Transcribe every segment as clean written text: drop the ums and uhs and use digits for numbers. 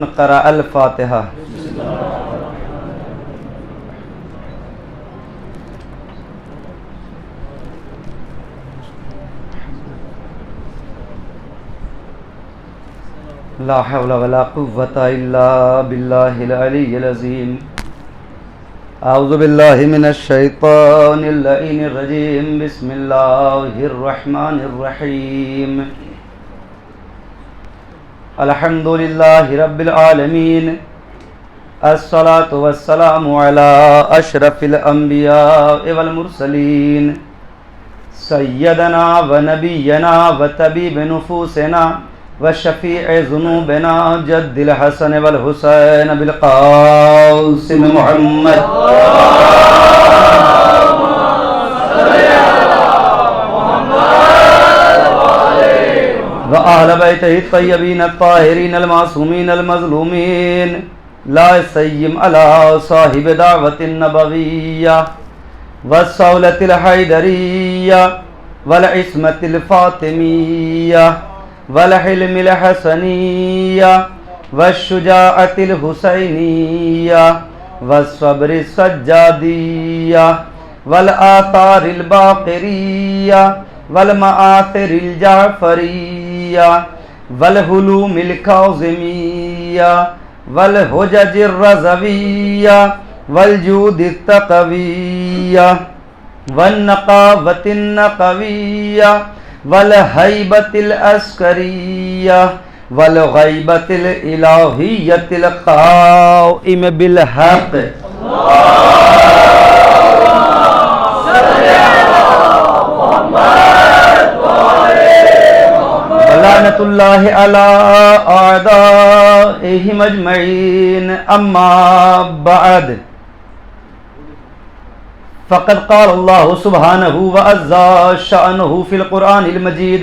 قرأ الفاتحہ۔ لا حول ولا قوة الا باللہ العلی العظیم۔ اعوذ باللہ من الشیطان اللعین الرجیم۔ بسم اللہ الرحمن الرحیم۔ الحمد للہ رب العالمین، الصلاة والسلام علی اشرف الانبیاء والمرسلین، سیدنا و نبینا و طبیب نفوسنا و شفیع ذنوبنا جد الحسن والحسین بالقاسم محمد وآل بیتہ الطیبین الطاہرین المعصومین المظلومین، لا سیم علی صاحب دعوت النبویہ والصولۃ الحیدریہ والعصمۃ الفاطمیہ والحلم الحسنیہ والشجاعۃ الحسینیہ والصبر السجادیہ والآثار الباقریہ والمآثر الجعفریہ والحلوم الکاظمیہ والحجج الرضویہ والجود التقویہ والنقاوۃ النقویہ والہیبۃ العسکریہ والغیبۃ الالہیۃ القائم بالحق۔ لعنت اللہ علی اعدائہم اجمعین، اما بعد، فقد قال اللہ سبحانہ وعز شأنہ فی القرآن المجید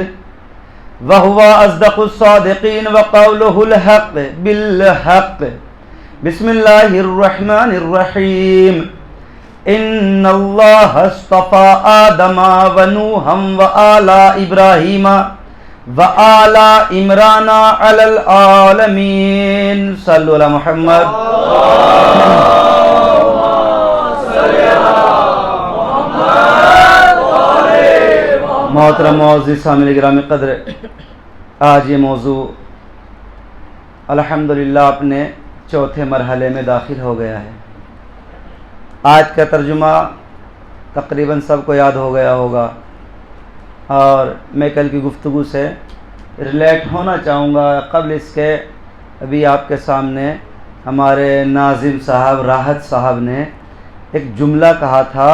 وہو اصدق الصادقین وقولہ الحق بالحق۔ بسم اللہ الرحمن الرحیم۔ ان اللہ اصطفى آدم ونوحا وآل ابراہیم وآل عمران علی العالمین۔ صلو علی محمد۔ محترم معزز سامعین گرامی قدر، آج یہ موضوع الحمدللہ اپنے چوتھے مرحلے میں داخل ہو گیا ہے۔ آج کا ترجمہ تقریباً سب کو یاد ہو گیا ہوگا، اور میں کل کی گفتگو سے ریلیٹ ہونا چاہوں گا۔ قبل اس کے ابھی آپ کے سامنے ہمارے ناظم صاحب راحت صاحب نے ایک جملہ کہا تھا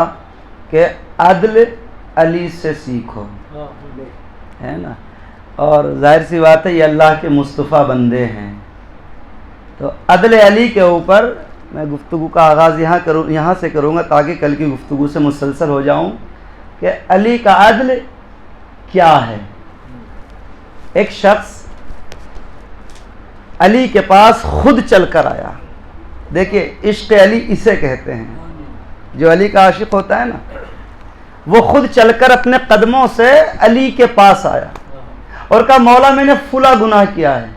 کہ عدل علی سے سیکھو، ہے نا، اور ظاہر سی بات ہے یہ اللہ کے مصطفیٰ بندے ہیں، تو عدل علی کے اوپر میں گفتگو کا آغاز یہاں سے کروں گا تاکہ کل کی گفتگو سے مسلسل ہو جاؤں کہ علی کا عدل کیا ہے۔ ایک شخص علی کے پاس خود چل کر آیا، دیکھیے عشق علی اسے کہتے ہیں، جو علی کا عاشق ہوتا ہے نا، وہ خود چل کر اپنے قدموں سے علی کے پاس آیا اور کہا مولا میں نے فلاں گناہ کیا ہے،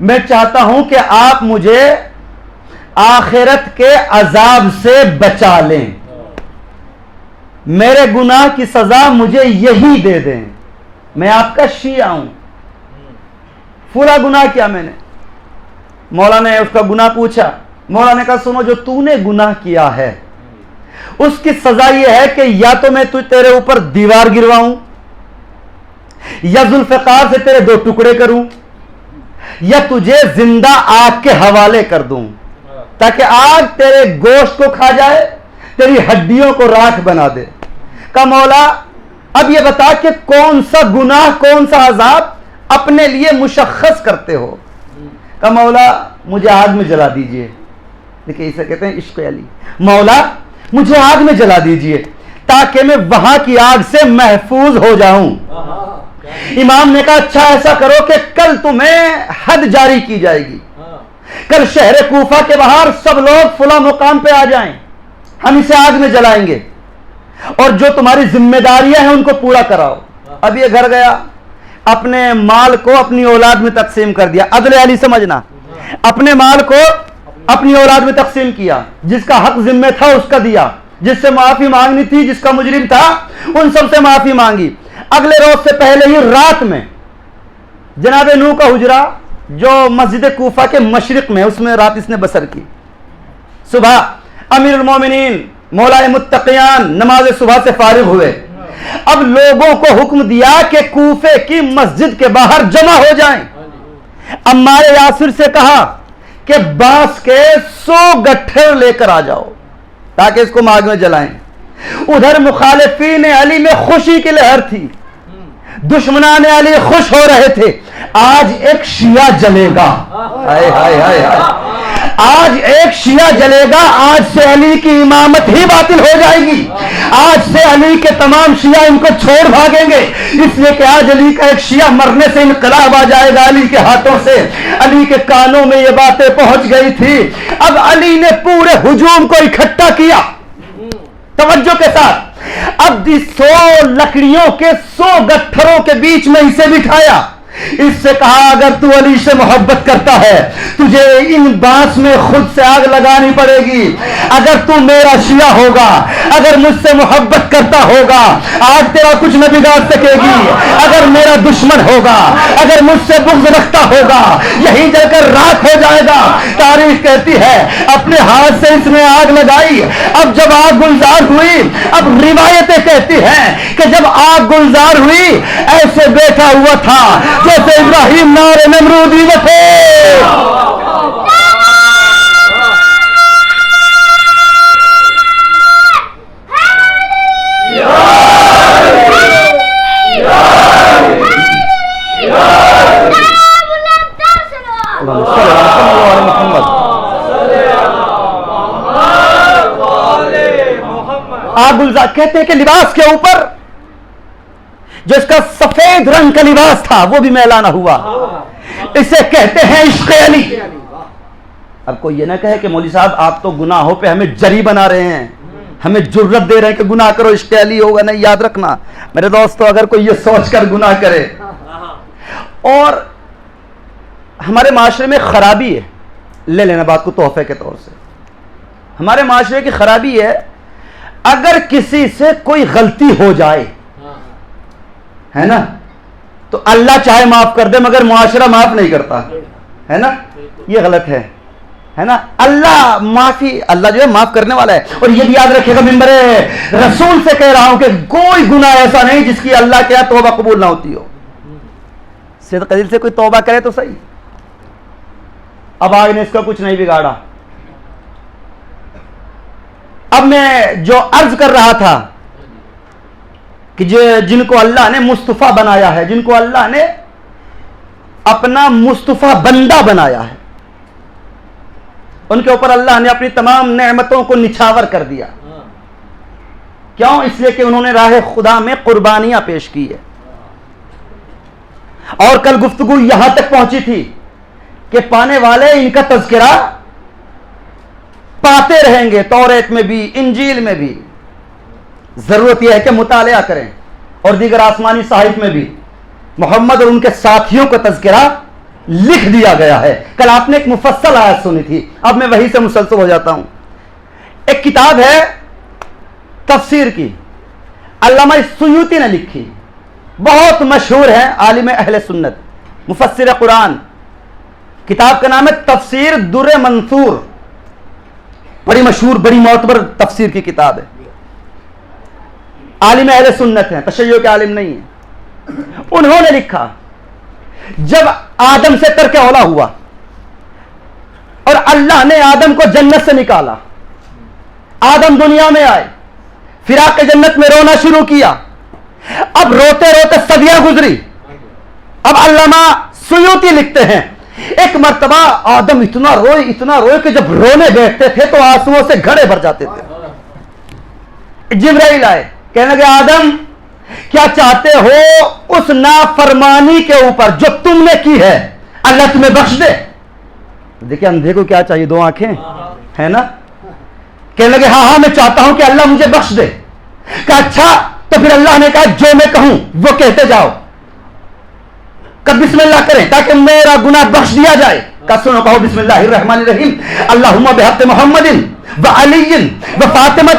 میں چاہتا ہوں کہ آپ مجھے آخرت کے عذاب سے بچا لیں، میرے گناہ کی سزا مجھے یہی دے دیں، میں آپ کا شیعہ ہوں، فلاں گناہ کیا میں نے۔ مولا نے اس کا گناہ پوچھا، مولا نے کہا سنو جو تو نے گناہ کیا ہے اس کی سزا یہ ہے کہ یا تو میں تیرے اوپر دیوار گرواؤں، یا ذوالفقار سے تیرے دو ٹکڑے کروں، یا تجھے زندہ آگ کے حوالے کر دوں تاکہ آگ تیرے گوشت کو کھا جائے، تیری ہڈیوں کو راکھ بنا دے۔ کہ مولا اب یہ بتا کہ کون سا گناہ کون سا عذاب اپنے لیے مشخص کرتے ہو۔ کہ مولا مجھے آگ میں جلا دیجئے، دیکھیں اسے کہتے ہیں عشق علی، مولا مجھے آگ میں جلا دیجئے تاکہ میں وہاں کی آگ سے محفوظ ہو جاؤں۔ امام نے کہا اچھا ایسا کرو کہ کل تمہیں حد جاری کی جائے گی، کل شہر کوفہ کے باہر سب لوگ فلاں مقام پہ آ جائیں، ہم اسے آگ میں جلائیں گے، اور جو تمہاری ذمہ داریاں ہیں ان کو پورا کراؤ۔ اب یہ گھر گیا، اپنے مال کو اپنی اولاد میں تقسیم کر دیا. عدل علی سمجھنا, اپنے مال کو اپنی اولاد میں تقسیم کیا, جس کا حق ذمہ تھا اس کا دیا, جس سے معافی مانگنی تھی, جس کا مجرم تھا ان سب سے معافی مانگی. اگلے روز سے پہلے ہی رات میں جناب نوح کا حجرہ جو مسجد کوفہ کے مشرق میں, اس میں رات اس نے بسر کی. صبح امیر المومنین مولا متقیان نماز صبح سے فارغ ہوئے. اب لوگوں کو حکم دیا کہ کوفے کی مسجد کے باہر جمع ہو جائیں. عمار یاسر سے کہا کہ بانس کے 100 گٹھر لے کر آ جاؤ تاکہ اس کو آگ میں جلائیں. ادھر مخالفین علی میں خوشی کی لہر تھی, دشمنان علی خوش ہو رہے تھے. آج ایک شیعہ جلے گا, ہائے ہائے ہائے ہائے, آج ایک شیعہ جلے گا, آج سے علی کی امامت ہی باطل ہو جائے گی, آج سے علی کے تمام شیعہ ان کو چھوڑ بھاگیں گے, اس لیے کہ آج علی کا ایک شیعہ مرنے سے انقلاب آ جائے گا علی کے ہاتھوں سے. علی کے کانوں میں یہ باتیں پہنچ گئی تھی. اب علی نے پورے ہجوم کو اکٹھا کیا توجہ کے ساتھ. اب 100 لکڑیوں کے 100 گٹھروں کے بیچ میں اسے بٹھایا. اس سے کہا اگر تو علی سے محبت کرتا ہے تجھے ان بانس میں خود سے آگ لگانی پڑے گی. اگر تو میرا شیعہ ہوگا, اگر مجھ سے محبت کرتا ہوگا, آج تیرا کچھ نہ بگاڑ سکے گی. اگر میرا دشمن ہوگا, اگر مجھ سے بغض رکھتا ہوگا, یہیں جل کر راکھ ہو جائے گا. تاریخ کہتی ہے اپنے ہاتھ سے اس نے آگ لگائی. اب جب آگ گلزار ہوئی, اب روایتیں کہتی ہیں کہ جب آگ گلزار ہوئی ایسے بیٹھا ہوا تھا جیسے ابراہیم نار نمرودی میں تھے. آگ گلزار کہتے ہیں کہ لباس کے اوپر جو اس کا سفید رنگ کا لباس تھا وہ بھی میلانہ ہوا. اسے کہتے ہیں عشق علی. اب کوئی یہ نہ کہے کہ مولوی صاحب آپ تو گناہوں پہ ہمیں جری بنا رہے ہیں, ہمیں جرت دے رہے ہیں کہ گناہ کرو عشق علی ہوگا. نہیں, یاد رکھنا میرے دوستو, اگر کوئی یہ سوچ کر گناہ کرے, اور ہمارے معاشرے میں خرابی ہے, لے لینا بات کو تحفے کے طور سے, ہمارے معاشرے کی خرابی ہے اگر کسی سے کوئی غلطی ہو جائے ہے نا تو اللہ چاہے معاف کر دے مگر معاشرہ معاف نہیں کرتا ہے نا. یہ غلط ہے نا. اللہ معافی, اللہ جو ہے معاف کرنے والا ہے. اور یہ بھی یاد رکھے گا, ممبر رسول سے کہہ رہا ہوں کہ کوئی گناہ ایسا نہیں جس کی اللہ کے یہاں توبہ قبول نہ ہوتی ہو. صدق دل سے کوئی توبہ کرے تو صحیح. اب آگ نے اس کا کچھ نہیں بگاڑا. اب میں جو عرض کر رہا تھا کہ جن کو اللہ نے مصطفیٰ بنایا ہے, جن کو اللہ نے اپنا مصطفیٰ بندہ بنایا ہے, ان کے اوپر اللہ نے اپنی تمام نعمتوں کو نچھاور کر دیا. کیوں؟ اس لیے کہ انہوں نے راہ خدا میں قربانیاں پیش کی ہے. اور کل گفتگو یہاں تک پہنچی تھی کہ پانے والے ان کا تذکرہ پاتے رہیں گے, توریت میں بھی انجیل میں بھی. ضرورت یہ ہے کہ مطالعہ کریں, اور دیگر آسمانی صحائف میں بھی محمد اور ان کے ساتھیوں کا تذکرہ لکھ دیا گیا ہے. کل آپ نے ایک مفصل آیت سنی تھی, اب میں وہی سے مسلسل ہو جاتا ہوں. ایک کتاب ہے تفسیر کی, علامہ سیوطی نے لکھی, بہت مشہور ہے, عالم اہل سنت, مفسر قرآن. کتاب کا نام ہے تفسیر در منثور, بڑی مشہور بڑی معتبر تفسیر کی کتاب ہے. عالم اہل سنت ہیں, تشیع کے عالم نہیں ہیں. انہوں نے لکھا جب آدم سے ترک اولا ہوا اور اللہ نے آدم کو جنت سے نکالا, آدم دنیا میں آئے, فراق جنت میں رونا شروع کیا. اب روتے روتے صدیاں گزری. اب علامہ سیوطی لکھتے ہیں ایک مرتبہ آدم اتنا روئے کہ جب رونے بیٹھتے تھے تو آنسوؤں سے گھڑے بھر جاتے تھے. جبرائیل آئے, کہنے لگے آدم کیا چاہتے ہو اس نافرمانی کے اوپر جو تم نے کی ہے اللہ تمہیں بخش دے. دیکھیں اندھے کو کیا چاہیے, 2 آنکھیں ہے نا. کہنے لگے ہاں میں چاہتا ہوں کہ اللہ مجھے بخش دے. کہا اچھا, تو پھر اللہ نے کہا جو میں کہوں وہ کہتے جاؤ. کب بسم اللہ کریں تاکہ میرا گناہ بخش دیا جائے؟ سنو کہو بسم اللہ الرحمن الرحیم اللہم بحق محمد وعلی وفاطمہ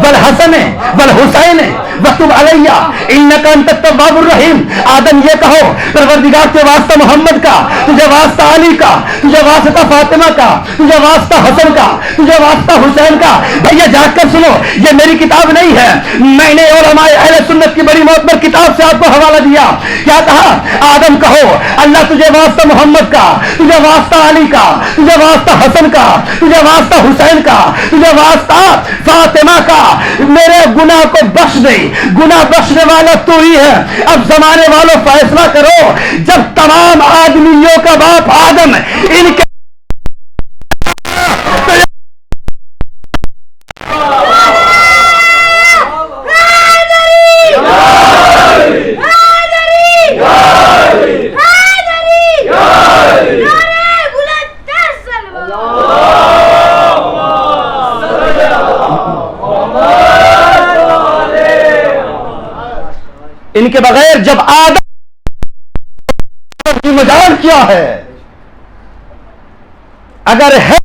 والحسن والحسین وتب علیہ انک انت التواب الرحیم. آدم یہ کہو پروردگار تجھے واسطہ محمد کا، تجھے واسطہ علی کا، تجھے واسطہ فاطمہ کا، تجھے واسطہ حسن کا، تجھے واسطہ حسین کا. بھیا جاگ کر سنو، یہ میری کتاب نہیں ہے، میں نے علماء اہل سنت کی بڑی معتبر کتاب سے آپ کو حوالہ دیا. کیا کہا؟ آدم کہو اللہ تجھے واسطہ محمد کا، تجھے واسطہ علی کا، تجھے واسطہ حسن کا، تجھے واسطہ حسین کا، تجھے واسطہ فاطمہ کا، میرے گناہ کو بخش دے. گناہ بخشنے والا تو ہی ہے. اب زمانے والوں فیصلہ کرو، جب تمام آدمیوں کا باپ آدم ان کے ان کے بغیر جب آدم کی مجال کیا ہے، اگر ہے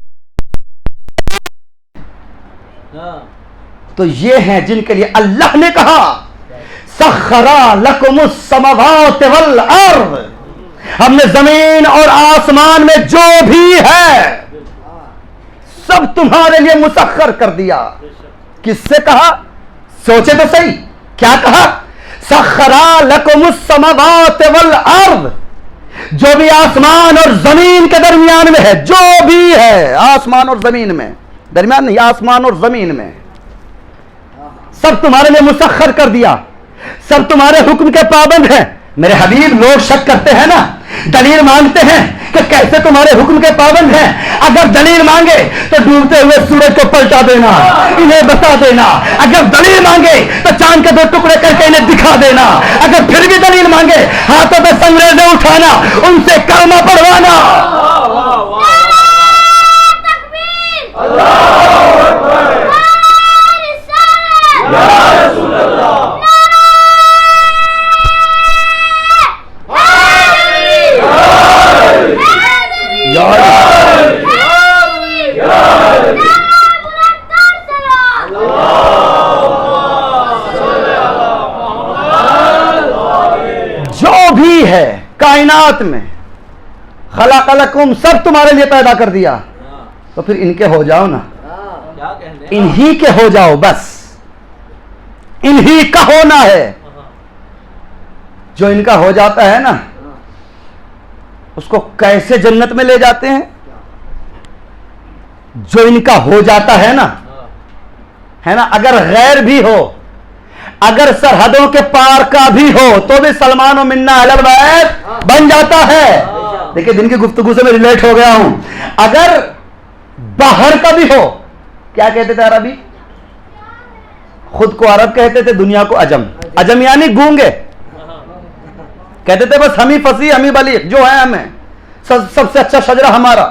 تو یہ ہیں جن کے لیے اللہ نے کہا سخرا لکم السماوات والارض، ہم نے زمین اور آسمان میں جو بھی ہے سب تمہارے لیے مسخر کر دیا. کس سے کہا؟ سوچے تو صحیح، کیا کہا؟ سخرا لکم السماوات والارض، جو بھی آسمان اور زمین کے درمیان میں ہے، جو بھی ہے آسمان اور زمین میں، درمیان نہیں، آسمان اور زمین میں سب تمہارے لیے مسخر کر دیا، سب تمہارے حکم کے پابند ہیں. میرے حبیب لوگ شک کرتے ہیں نا، دلیل مانگتے ہیں کہ کیسے تمہارے حکم کے پابند ہیں. اگر دلیل مانگے تو ڈوبتے ہوئے سورج کو پلٹا دینا، انہیں بتا دینا. اگر دلیل مانگے تو چاند کے 2 ٹکڑے کر کے انہیں دکھا دینا. اگر پھر بھی دلیل مانگے ہاتھوں پہ سنگریزیں اٹھانا، ان سے کلمہ پڑھوانا. جو بھی ہے کائنات میں خلق لکم، سب تمہارے لیے پیدا کر دیا، تو پھر ان کے ہو جاؤ نا، انہی کے ہو جاؤ، بس انہی کا ہونا ہے. جو ان کا ہو جاتا ہے نا اس کو کیسے جنت میں لے جاتے ہیں؟ جو ان کا ہو جاتا ہے نا، اگر غیر بھی ہو، اگر سرحدوں کے پار کا بھی ہو تو بھی سلمان و منا اہل بیت بن جاتا ہے. دیکھیں دن کی گفتگو سے میں ریلیٹ ہو گیا ہوں. اگر باہر کا بھی ہو، کیا کہتے تھے عربی؟ خود کو عرب کہتے تھے، دنیا کو عجم. عجم یعنی گونگے. کہتے تھے بس ہم ہی فصیح ہم ہی بلیغ، جو ہے ہمیں سب سے اچھا شجرہ ہمارا،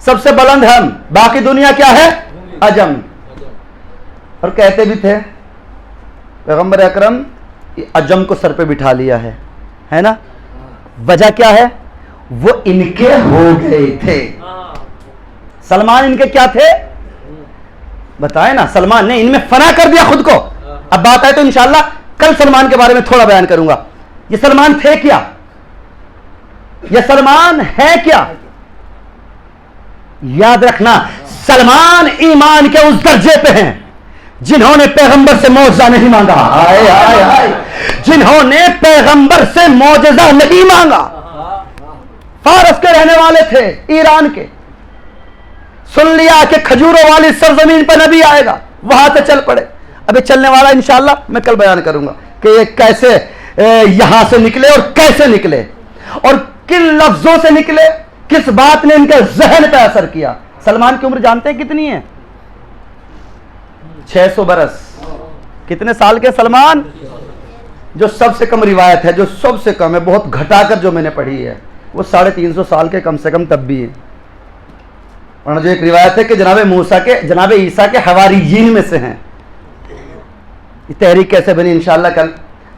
سب سے بلند ہم، باقی دنیا کیا ہے؟ عجم. اور کہتے بھی تھے پیغمبر اکرم عجم کو سر پہ بٹھا لیا ہے نا. وجہ کیا ہے؟ وہ ان کے ہو گئے تھے. سلمان ان کے کیا تھے؟ بتائے نا، سلمان نے ان میں فنا کر دیا خود کو. اب بات آئے تو انشاءاللہ کل سلمان کے بارے میں تھوڑا بیان کروں گا. یہ سلمان تھے کیا؟ یہ سلمان ہے کیا؟ یاد رکھنا، سلمان ایمان کے اس درجے پہ ہیں جنہوں نے پیغمبر سے معجزہ نہیں مانگا. آئے آئے آئے، جنہوں نے پیغمبر سے معجزہ نہیں مانگا. فارس کے رہنے والے تھے، ایران کے. سن لیا کہ کھجوروں والی سرزمین پہ نبی آئے گا، وہاں سے چل پڑے. ابھی چلنے والا انشاءاللہ میں کل بیان کروں گا کہ یہ کیسے یہاں سے نکلے اور کیسے نکلے اور کن لفظوں سے نکلے، کس بات نے ان کے ذہن پہ اثر کیا. سلمان کی عمر جانتے ہیں کتنی ہے؟ 600 برس. کتنے سال کے سلمان؟ جو سب سے کم روایت ہے، جو سب سے کم ہے، بہت گھٹا کر جو میں نے پڑھی ہے، وہ 350 سال کے کم سے کم تب بھی ہے. اور جو ایک روایت ہے کہ جناب عیسیٰ کے حواریین میں سے ہیں. یہ تحریک کیسے بنی انشاءاللہ کل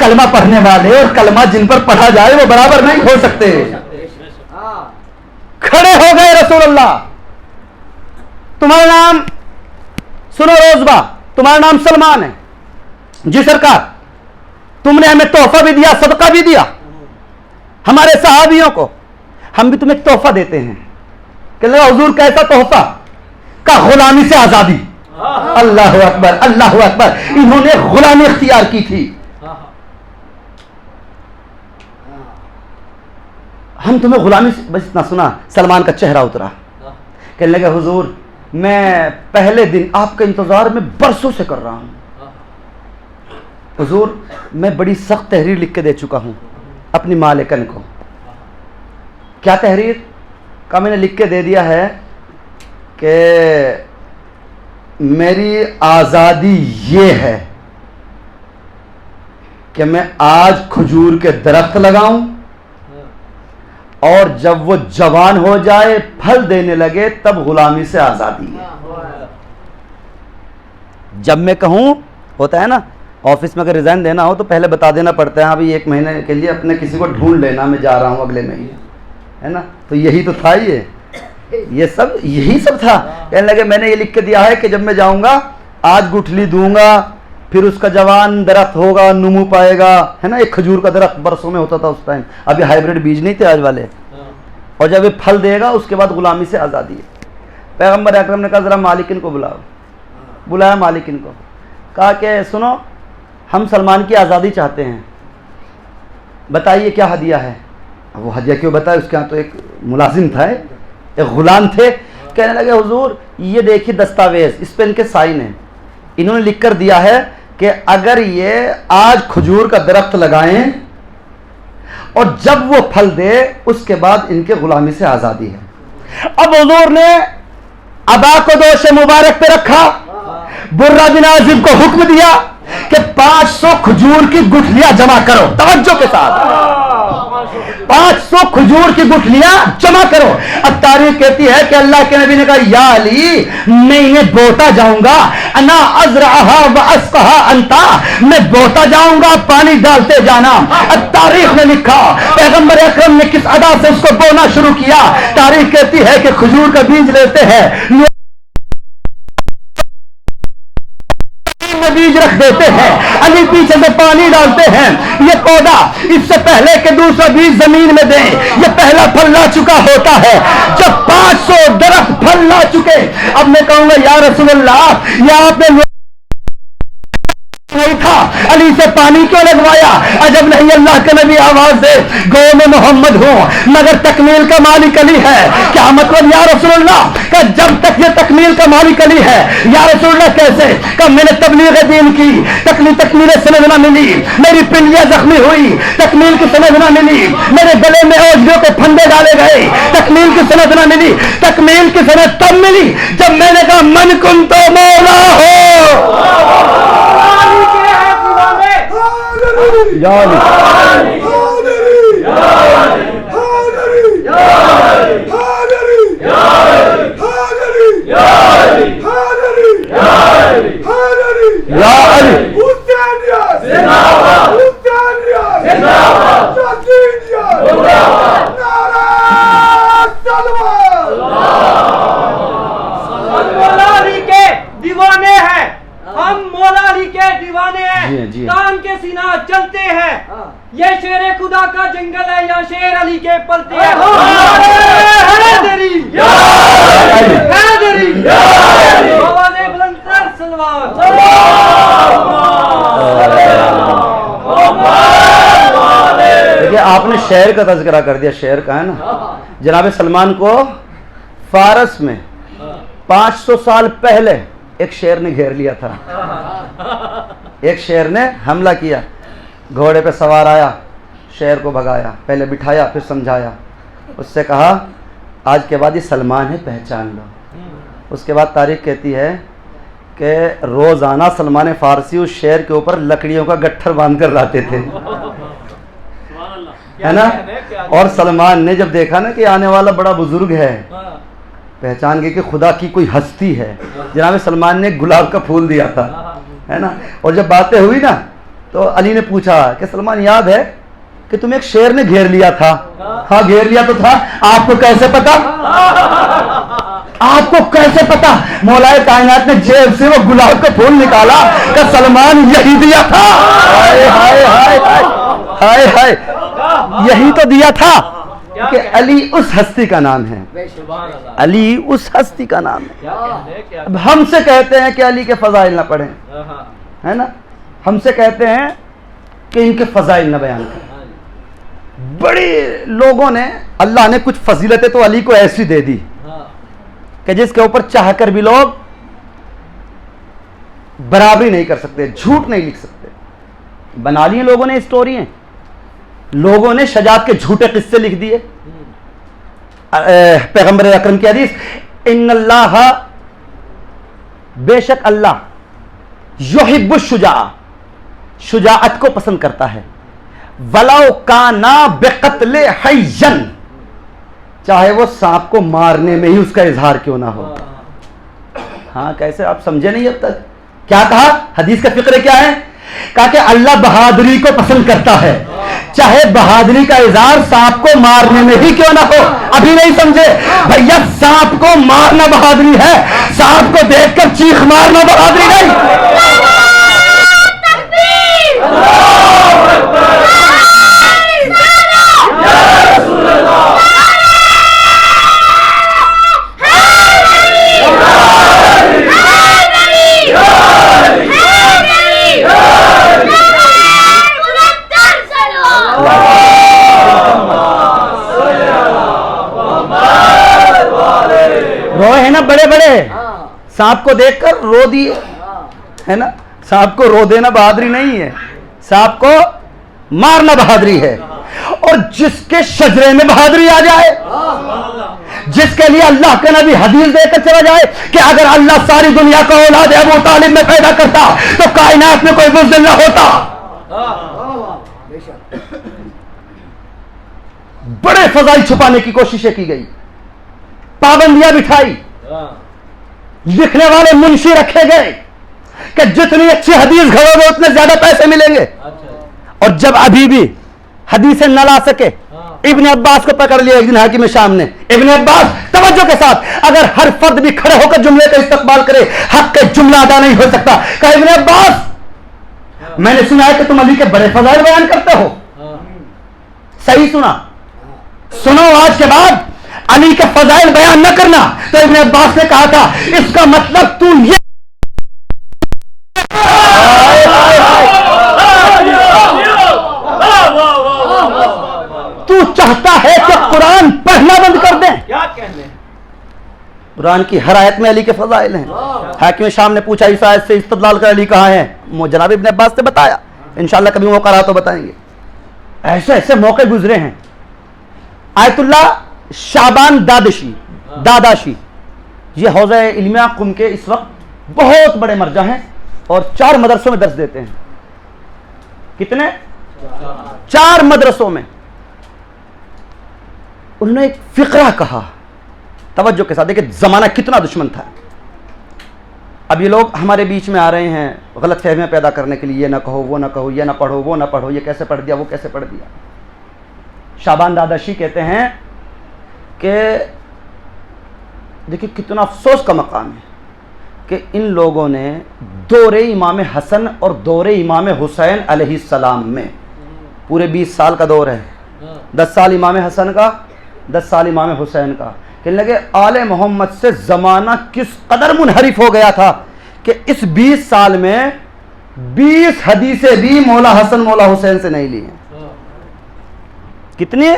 کلمہ پڑھنے والے اور کلمہ جن پر پڑھا جائے وہ برابر نہیں ہو سکتے. کھڑے ہو گئے رسول اللہ. تمہارا نام سنو روزبہ, تمہارا نام سلمان ہے. جی سرکار, تم نے ہمیں تحفہ بھی دیا, صدقہ بھی دیا ہمارے صحابیوں کو, ہم بھی تمہیں ایک تحفہ دیتے ہیں. کہ حضور کیسا تحفہ؟ کا غلامی سے آزادی. اللہ اکبر, اللہ اکبر. انہوں نے غلامی اختیار کی تھی. ہم تمہیں غلامی سے, بس اتنا سنا, سلمان کا چہرہ اترا. کہنے لگے حضور میں پہلے دن آپ کے انتظار میں برسوں سے کر رہا ہوں. حضور میں بڑی سخت تحریر لکھ کے دے چکا ہوں اپنی مالکن کو. کیا تحریر؟ کا میں نے لکھ کے دے دیا ہے کہ میری آزادی یہ ہے کہ میں آج کھجور کے درخت لگاؤں اور جب وہ جوان ہو جائے, پھل دینے لگے, تب غلامی سے آزادی ہے. جب میں کہوں, ہوتا ہے نا آفس میں اگر ریزائن دینا ہو تو پہلے بتا دینا پڑتا ہے, ہاں بھائی 1 مہینے کے لیے اپنے کسی کو ڈھونڈ لینا, میں جا رہا ہوں اگلے مہینے, ہے نا. تو یہی تو تھا, یہ سب یہی سب تھا. کہنے لگے میں نے یہ لکھ کے دیا ہے کہ جب میں جاؤں گا آج گٹھلی دوں گا, پھر اس کا جوان درخت ہوگا, نمو پائے گا, ہے نا. ایک کھجور کا درخت برسوں میں ہوتا تھا اس ٹائم, ابھی ہائیبریڈ بیج نہیں تھے آج والے. اور جب یہ پھل دے گا اس کے بعد غلامی سے آزادی ہے. پیغمبر اکرم نے کہا ذرا مالکن کو بلاؤ. بلایا مالکن کو, کہا کہ سنو ہم سلمان کی آزادی چاہتے ہیں, بتائیے کیا ہدیہ ہے. اب وہ ہدیہ کیوں بتائے, اس کے ہاں تو ایک ملازم تھا, ایک غلام تھے. کہنے لگے حضور یہ دیکھیے دستاویز, اس پہ ان کے سائن ہیں, انہوں نے لکھ کر دیا ہے کہ اگر یہ آج کھجور کا درخت لگائیں اور جب وہ پھل دے اس کے بعد ان کے غلامی سے آزادی ہے. اب حضور نے ابا کو دوش مبارک پہ رکھا, برہ بن عازب کو حکم دیا کہ 500 کھجور کی گٹھلیاں جمع کرو. توجہ کے ساتھ 500 کھجور کی گٹھلیاں جمع کرو. اب تاریخ کہتی ہے کہ اللہ کے نبی نے کہا یا علی میں انہیں بوتا جاؤں گا, انا ازرعها واسقها انتا, میں بوتا جاؤں گا, پانی ڈالتے جانا. اب تاریخ نے لکھا پیغمبر اکرم نے کس ادا سے اس کو بونا شروع کیا. تاریخ کہتی ہے کہ کھجور کا بیج لیتے ہیں, بیج رکھ دیتے ہیں, علی پیچھے سے پانی ڈالتے ہیں, یہ پودا اس سے پہلے کہ دوسرا بیج زمین میں دیں یہ پہلا پھل لا چکا ہوتا ہے. جب 500 درخت پھل لا چکے, اب میں کہوں گا یا رسول اللہ یا آپ نے نہیں تھا, علی سے پانی کیوں لگوایا؟ عجب نہیں, اللہ کے نبی آواز دے گو میں محمد ہوں مگر تکمیل کا مالک علی ہے. کیا مطلب یا رسول اللہ؟ کہ جب تک یہ تکمیل کا مالک علی ہے. یا رسول اللہ کیسے؟ کہ میں نے تبلیغ دین کی, تکمیل سند نہ ملی, میری پنڈلیاں زخمی ہوئی, تکمیل کی سند نہ ملی, میرے گلے میں اوجھیوں کے پھندے ڈالے گئے, تکمیل کی سند نہ ملی. تکمیل کی سند تب ملی جب میں نے کہا من کن تو مولا ہو. یا علی دیوانے ہیں ہم, مولا علی کے دیوانے ہیں, کان کے سینہ چلتے ہیں. یہ شیر خدا کا جنگل ہے یا شیر علی کے پلتے ہیں. حیدری حیدری آواز بلند کر سلوات. دیکھیے آپ نے شعر کا تذکرہ کر دیا, شعر کا ہے نا. جناب سلمان کو فارس میں 500 سال پہلے ایک شیر نے گھیر لیا تھا. ایک شیر نے حملہ کیا, گھوڑے پہ سوار آیا, شیر کو بھگایا, پہلے بٹھایا پھر سمجھایا, اس سے کہا آج کے بعد یہ سلمان ہے پہچان لو. اس کے بعد تاریخ کہتی ہے کہ روزانہ سلمان فارسی اس شیر کے اوپر لکڑیوں کا گٹھر باندھ کر لاتے تھے, ہے نا. اور سلمان نے جب دیکھا نا کہ آنے والا بڑا بزرگ ہے, پہچان گئے کہ خدا کی کوئی ہستی ہے. جناب سلمان نے گلاب کا پھول دیا تھا, ہے نا. اور جب باتیں ہوئی نا تو علی نے پوچھا کہ سلمان یاد ہے کہ تمہیں ایک شیر نے گھیر لیا تھا؟ ہاں گھیر لیا تو تھا. آپ کو کیسے پتا؟ آپ کو کیسے پتا؟ مولا کائنات نے جیب سے وہ گلاب کا پھول نکالا کہ سلمان یہی دیا تھا. ہائے ہائے ہائے ہائے ہائے, یہی تو دیا تھا. کہ علی اس ہستی کا نام ہے, علی اس ہستی کا نام ہے. اب ہم سے کہتے ہیں کہ علی کے فضائل نہ پڑھیں, ہے نا, ہم سے کہتے ہیں کہ ان کے فضائل نہ بیان کریں. بڑی لوگوں نے, اللہ نے کچھ فضیلتیں تو علی کو ایسی دے دی کہ جس کے اوپر چاہ کر بھی لوگ برابری نہیں کر سکتے, جھوٹ نہیں لکھ سکتے. بنا لیے لوگوں نے اسٹوریاں, لوگوں نے شجاعت کے جھوٹے قصے لکھ دیے. پیغمبر اکرم کی حدیث, ان اللہ, بے شک اللہ یحب الشجاع, شجاعت کو پسند کرتا ہے. ولو کانا بقتل حیًا, چاہے وہ سانپ کو مارنے میں ہی اس کا اظہار کیوں نہ ہو. ہاں کیسے, آپ سمجھے نہیں اب تک. کیا کہا حدیث کا فقرے کیا ہے؟ کہا کہ اللہ بہادری کو پسند کرتا ہے, چاہے بہادری کا اظہار سانپ کو مارنے میں ہی کیوں نہ ہو. ابھی نہیں سمجھے بھیا, سانپ کو مارنا بہادری ہے, سانپ کو دیکھ کر چیخ مارنا بہادری نہیں. روئے ہیں نا بڑے بڑے, سانپ کو دیکھ کر رو دیے, ہے نا. سانپ کو رو دینا بہادری نہیں ہے, سانپ کو مارنا بہادری ہے. اور جس کے شجرے میں بہادری آ جائے, جس کے لیے اللہ کا نبی حدیث دے کر چلا جائے کہ اگر اللہ ساری دنیا کا اولاد ابو طالب میں پیدا کرتا تو کائنات میں کوئی بزدل نہ ہوتا. بڑے فضائل چھپانے کی کوششیں کی گئی, پابندیاں بٹھائی, لکھنے والے منشی رکھے گئے کہ جتنی اچھی حدیث گھڑو گے اتنے زیادہ پیسے ملیں گے. اور جب ابھی بھی حدیثیں نہ لا سکے, ابن عباس کو پکڑ لیا ایک دن حاکم شام نے. ابن عباس, توجہ کے ساتھ, اگر ہر فرد بھی کھڑے ہو کر جملے کا استقبال کرے حق کے جملہ ادا نہیں ہو سکتا. کہ ابن عباس, میں نے سنا ہے کہ تم علی کے بڑے فضائل بیان کرتے ہو. صحیح سنا, سنو آج کے بعد علی کے فضائل بیان نہ کرنا. تو ابن عباس نے کہا تھا اس کا مطلب تو یہ تو چاہتا ہے کہ قرآن پڑھنا بند کر دیں. قرآن کی ہر آیت میں علی کے فضائل ہیں. حاکم شام نے پوچھا اس آیت سے استدلال کر علی کہاں ہے؟ جناب ابن عباس نے بتایا. انشاءاللہ کبھی موقع رہا تو بتائیں گے. ایسے ایسے موقع گزرے ہیں. آیت اللہ شعبان داداشی, یہ حوزہ علمیہ قم کے اس وقت بہت بڑے مرجع ہیں اور 4 مدرسوں میں درس دیتے ہیں. کتنے؟ 4 مدرسوں میں. انہوں نے ایک فقرہ کہا, توجہ کے ساتھ دیکھیں زمانہ کتنا دشمن تھا. اب یہ لوگ ہمارے بیچ میں آ رہے ہیں غلط فہمیاں پیدا کرنے کے لیے, یہ نہ کہو, وہ نہ کہو, یہ نہ پڑھو, وہ نہ پڑھو, یہ کیسے پڑھ دیا, وہ کیسے پڑھ دیا. شعبان داداشی کہتے ہیں کہ دیکھیں کتنا افسوس کا مقام ہے کہ ان لوگوں نے دور امام حسن اور دور امام حسین علیہ السلام میں پورے 20 سال کا دور ہے. 10 سال امام حسن کا, 10 سال امام حسین کا. کہنے لگے آل محمد سے زمانہ کس قدر منحرف ہو گیا تھا کہ اس 20 سال میں 20 حدیثیں بھی مولا حسن مولا حسین سے نہیں لی ہیں. کتنی ہے؟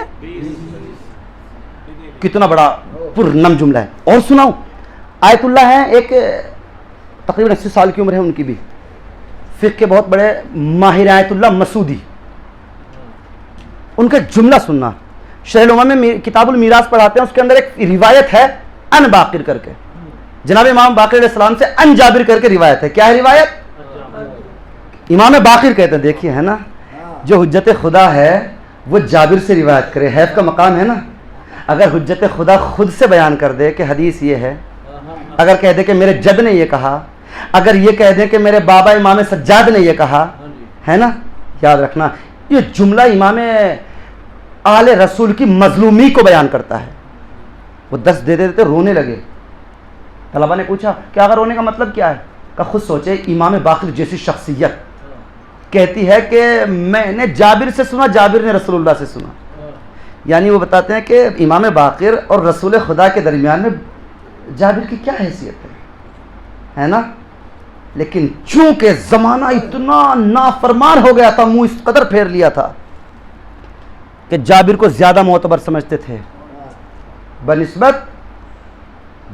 کتنا بڑا پرنم جملہ ہے. اور سناؤ, آیت اللہ ہے ایک تقریباً 80 سال کی عمر ہے ان کی بھی, فقہ کے بہت بڑے ماہر آیت اللہ مسعودی. ان کا جملہ سننا, شرح العلوم میں کتاب المیراث پڑھاتے ہیں, اس کے اندر ایک روایت ہے ان باقر کر کے, جناب امام باقر علیہ السلام سے ان جابر کر کے روایت ہے. کیا ہے روایت؟ امام باقر کہتے ہیں دیکھیے ہے نا, جو حجت خدا ہے وہ جابر سے روایت کرے, حیف کا مقام ہے نا. اگر حجت خدا خود سے بیان کر دے کہ حدیث یہ ہے, اگر کہہ دے کہ میرے جد نے یہ کہا, اگر یہ کہہ دیں کہ میرے بابا امام سجاد نے یہ کہا, ہے نا. یاد رکھنا یہ جملہ امام آل رسول کی مظلومی کو بیان کرتا ہے. وہ 10 دے دیتے رونے لگے. طلبہ نے پوچھا کہ اگر رونے کا مطلب کیا ہے؟ کہ خود سوچے امام باقر جیسی شخصیت کہتی ہے کہ میں نے جابر سے سنا, جابر نے رسول اللہ سے سنا. یعنی وہ بتاتے ہیں کہ امام باقر اور رسول خدا کے درمیان میں جابر کی کیا حیثیت ہے نا. لیکن چونکہ زمانہ اتنا نافرمان ہو گیا تھا, منہ اس قدر پھیر لیا تھا کہ جابر کو زیادہ معتبر سمجھتے تھے بنسبت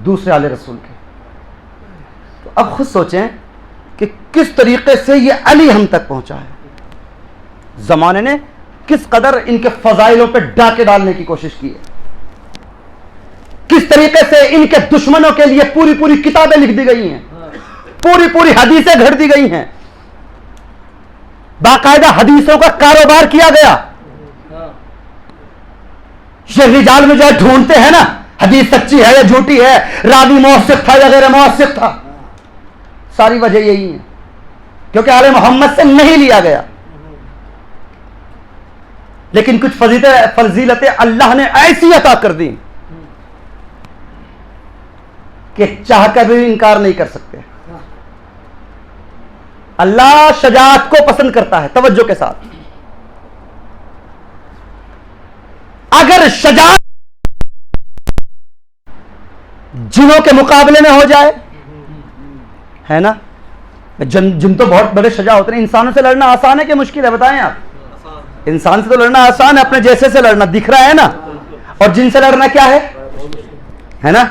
دوسرے آل رسول کے. تو اب خود سوچیں کہ کس طریقے سے یہ علی ہم تک پہنچا ہے. زمانے نے کس قدر ان کے فضائلوں پہ ڈاکے ڈالنے کی کوشش کی ہے, کس طریقے سے ان کے دشمنوں کے لیے پوری پوری کتابیں لکھ دی گئی ہیں, پوری پوری حدیثیں گھڑ دی گئی ہیں, باقاعدہ حدیثوں کا کاروبار کیا گیا. یہ رجال میں جو ہے ڈھونڈتے ہیں نا حدیث سچی ہے یا جھوٹی ہے, راوی موثق تھا یا غیر موثق تھا, ساری وجہ یہی ہے کیونکہ آل محمد سے نہیں لیا گیا. لیکن کچھ فضیلتیں اللہ نے ایسی عطا کر دی کہ چاہ کر بھی انکار نہیں کر سکتے. اللہ شجاعت کو پسند کرتا ہے. توجہ کے ساتھ, اگر شجاعت جنوں کے مقابلے میں ہو جائے, ہے نا, جن تو بہت بڑے شجاع ہوتے ہیں. انسانوں سے لڑنا آسان ہے کہ مشکل ہے بتائیں آپ؟ انسان سے تو لڑنا آسان ہے, اپنے جیسے سے لڑنا دکھ رہا ہے نا, اور جن سے لڑنا کیا ہے نا.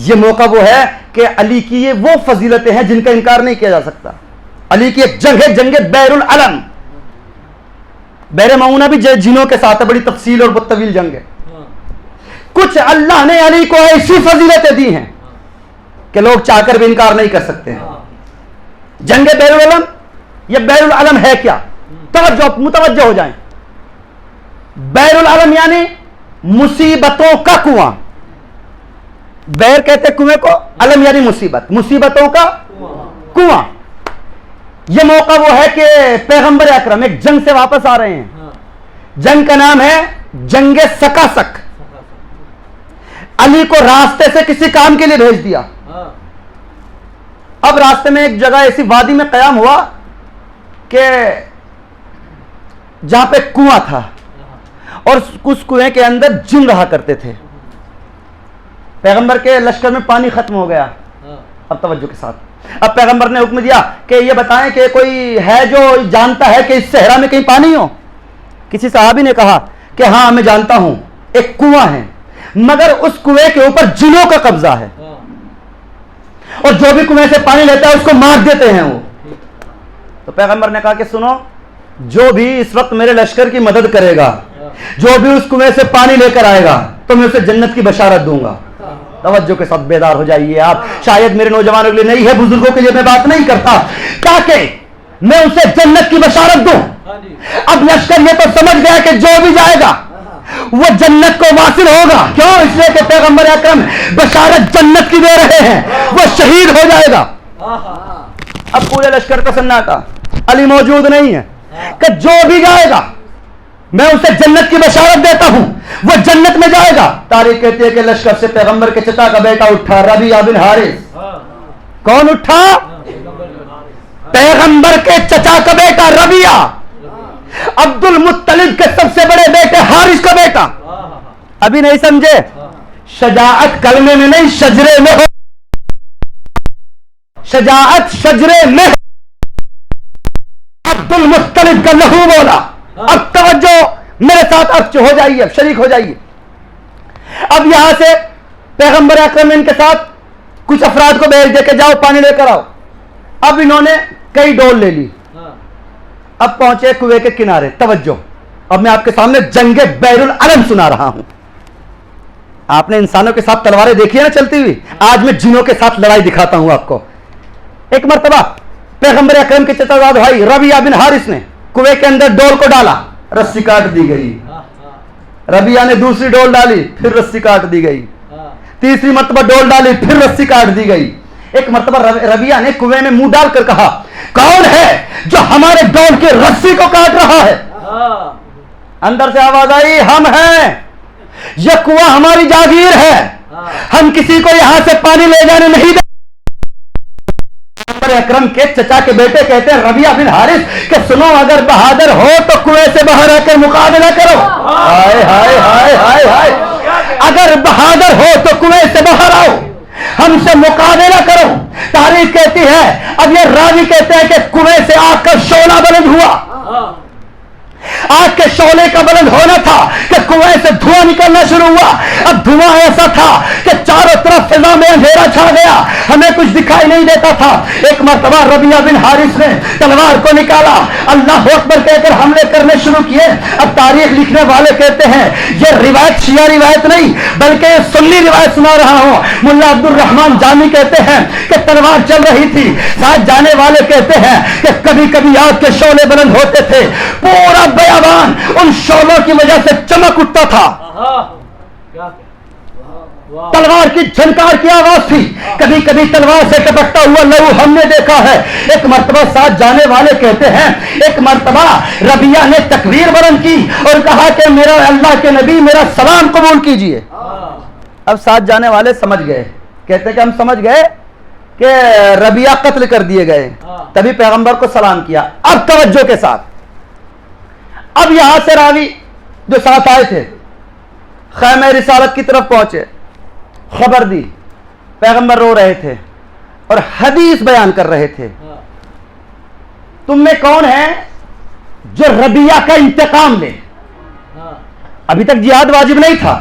یہ موقع وہ ہے کہ علی کی یہ وہ فضیلتیں ہیں جن کا انکار نہیں کیا جا سکتا. علی کی ایک جنگ ہے, جنگ بیر العلم. بیر معونہ بھی جنوں کے ساتھ ہے, بڑی تفصیل اور بہت طویل جنگ ہے. کچھ اللہ نے علی کو ایسی فضیلتیں دی ہیں کہ لوگ چاہ کر بھی انکار نہیں کر سکتے ہیں. جنگ بیر العلم, یہ بیر العلم ہے کیا؟ متوجہ ہو جائیں. بیر العلم یعنی مصیبتوں کا کنواں. بیر کہتے کنویں کو, علم یعنی مصیبت, مصیبتوں کا کنواں. یہ موقع وہ ہے کہ پیغمبر اکرم ایک جنگ سے واپس آ رہے ہیں. جنگ کا نام ہے جنگ سکاسک. علی کو راستے سے کسی کام کے لیے بھیج دیا. اب راستے میں ایک جگہ ایسی وادی میں قیام ہوا کہ جہاں پہ کنواں تھا اور اس کنویں کے اندر جن رہا کرتے تھے. پیغمبر کے لشکر میں پانی ختم ہو گیا. اب توجہ کے ساتھ, اب پیغمبر نے حکم دیا کہ یہ بتائیں کہ کوئی ہے جو جانتا ہے کہ اس صحرا میں کہیں پانی ہو. کسی صحابی نے کہا کہ ہاں میں جانتا ہوں, ایک کنواں ہے مگر اس کنویں کے اوپر جنوں کا قبضہ ہے اور جو بھی کنویں سے پانی لیتا ہے اس کو مار دیتے ہیں وہ. تو پیغمبر نے کہا کہ سنو, جو بھی اس وقت میرے لشکر کی مدد کرے گا, جو بھی اس کنویں سے پانی لے کر آئے گا, تو میں اسے جنت کی بشارت دوں گا. توجہ کے ساتھ بیدار ہو جائیے آپ. شاید میرے نوجوانوں کے لیے نہیں ہے, بزرگوں کے لیے میں بات نہیں کرتا تاکہ میں اسے جنت کی بشارت دوں. اب لشکر یہ تو سمجھ گیا کہ جو بھی جائے گا وہ جنت کو واصل ہوگا. کیوں؟ اس لیے کہ پیغمبر اکرم بشارت جنت کی دے رہے ہیں, وہ شہید ہو جائے گا. اب پورے لشکر کا سناٹا, علی موجود نہیں ہے, کہ جو بھی جائے گا میں اسے جنت کی بشارت دیتا ہوں, وہ جنت میں جائے گا. تاریخ کہتی ہے کہ لشکر سے پیغمبر کے چچا کا بیٹا اٹھا, ربیعہ بن حارث. کون اٹھا؟ پیغمبر کے چچا کا بیٹا ربیعہ, عبد المطلب کے سب سے بڑے بیٹے حارث کا بیٹا. ابھی نہیں سمجھے؟ شجاعت کلمے میں نہیں, شجرے میں ہو. شجاعت شجرے میں ہو. عبد المطلب کا لہو بولا. اب توجہ میرے ساتھ اب ہو جائیے, اب شریک ہو جائیے. اب یہاں سے پیغمبر اکرم ان کے ساتھ کچھ افراد کو بھیج دے کے جاؤ پانی لے کر آؤ. اب انہوں نے کئی ڈول لے لی. اب پہنچے کنویں کے کنارے. توجہ, اب میں آپ کے سامنے جنگ بیر العلم سنا رہا ہوں. آپ نے انسانوں کے ساتھ تلواریں دیکھی ہے نا چلتی ہوئی, آج میں جنوں کے ساتھ لڑائی دکھاتا ہوں آپ کو. ایک مرتبہ پیغمبر اکرم کے چچا زاد بھائی ربیعہ بن حارث نے کنویں کے اندر ڈول کو ڈالا, رسی کاٹ دی گئی. ربیعہ نے دوسری ڈول ڈالی, پھر رسی کاٹ دی گئی. تیسری مرتبہ ڈول ڈالی, پھر رسی کاٹ دی گئی. ایک مرتبہ ربیہ نے کنویں میں منہ ڈال کر کہا کون ہے جو ہمارے ڈول کی رسی کو کاٹ رہا ہے؟ اندر سے آواز آئی ہم ہیں، یہ کنواں ہماری جاگیر ہے، ہم کسی کو یہاں سے پانی لے جانے نہیں دیں۔ اکرم کے چچا کے بیٹے کہتے ہیں ربیہ بن حارث کہ سنو اگر بہادر ہو تو کنویں سے باہر آ کر مقابلہ کرو۔ ہائے ہائے ہائے ہائے ہائے، اگر بہادر ہو تو کنویں سے باہر آؤ، ہم سے مقابلہ کرو۔ تاریخ کہتی ہے، اب یہ راوی کہتے ہیں کہ کنویں سے آگ کا شعلہ بلند ہوا۔ آگ کے شعلے کا بلند ہونا تھا کہ کنویں سے دھواں نکلنا شروع ہوا۔ اب دھواں ایسا تھا کہ چاروں طرف فضا میں اندھیرا چھا گیا، ہمیں کچھ دکھائی نہیں دیتا تھا۔ ایک مرتبہ ربیہ بن حارث نے تلوار کو نکالا، اللہ اکبر کہہ کر حملے کرنے شروع کیے۔ اب تاریخ لکھنے والے کہتے ہیں یہ روایت شیعہ روایت نہیں بلکہ یہ سنی روایت سنا رہا ہوں۔ ملا عبد الرحمان جامی کہتے ہیں کہ تلوار چل رہی تھی، ساتھ جانے والے کہتے ہیں کہ کبھی کبھی آگ کے شعلے بلند ہوتے تھے، پورا بیابان ان شعلوں کی وجہ سے چمک اٹھتا تھا۔ تلوار کی جھنکار کی آواز تھی، کبھی کبھی تلوار سے ٹپکتا ہوا لہو ہم نے دیکھا ہے۔ ایک مرتبہ ساتھ جانے والے کہتے ہیں ایک مرتبہ ربیہ نے تکبیر بلند کی اور کہا کہ میرا اللہ کے نبی میرا سلام قبول کیجئے۔ اب ساتھ جانے والے سمجھ گئے، کہتے کہ ہم سمجھ گئے کہ ربیہ قتل کر دیے گئے، تبھی پیغمبر کو سلام کیا۔ اب توجہ کے ساتھ، اب یہاں سے راوی جو ساتھ آئے تھے خیمہ رسالت کی طرف پہنچے، خبر دی، پیغمبر رو رہے تھے اور حدیث بیان کر رہے تھے۔ تم میں کون ہے جو ربیہ کا انتقام لے؟ ابھی تک جہاد واجب نہیں تھا،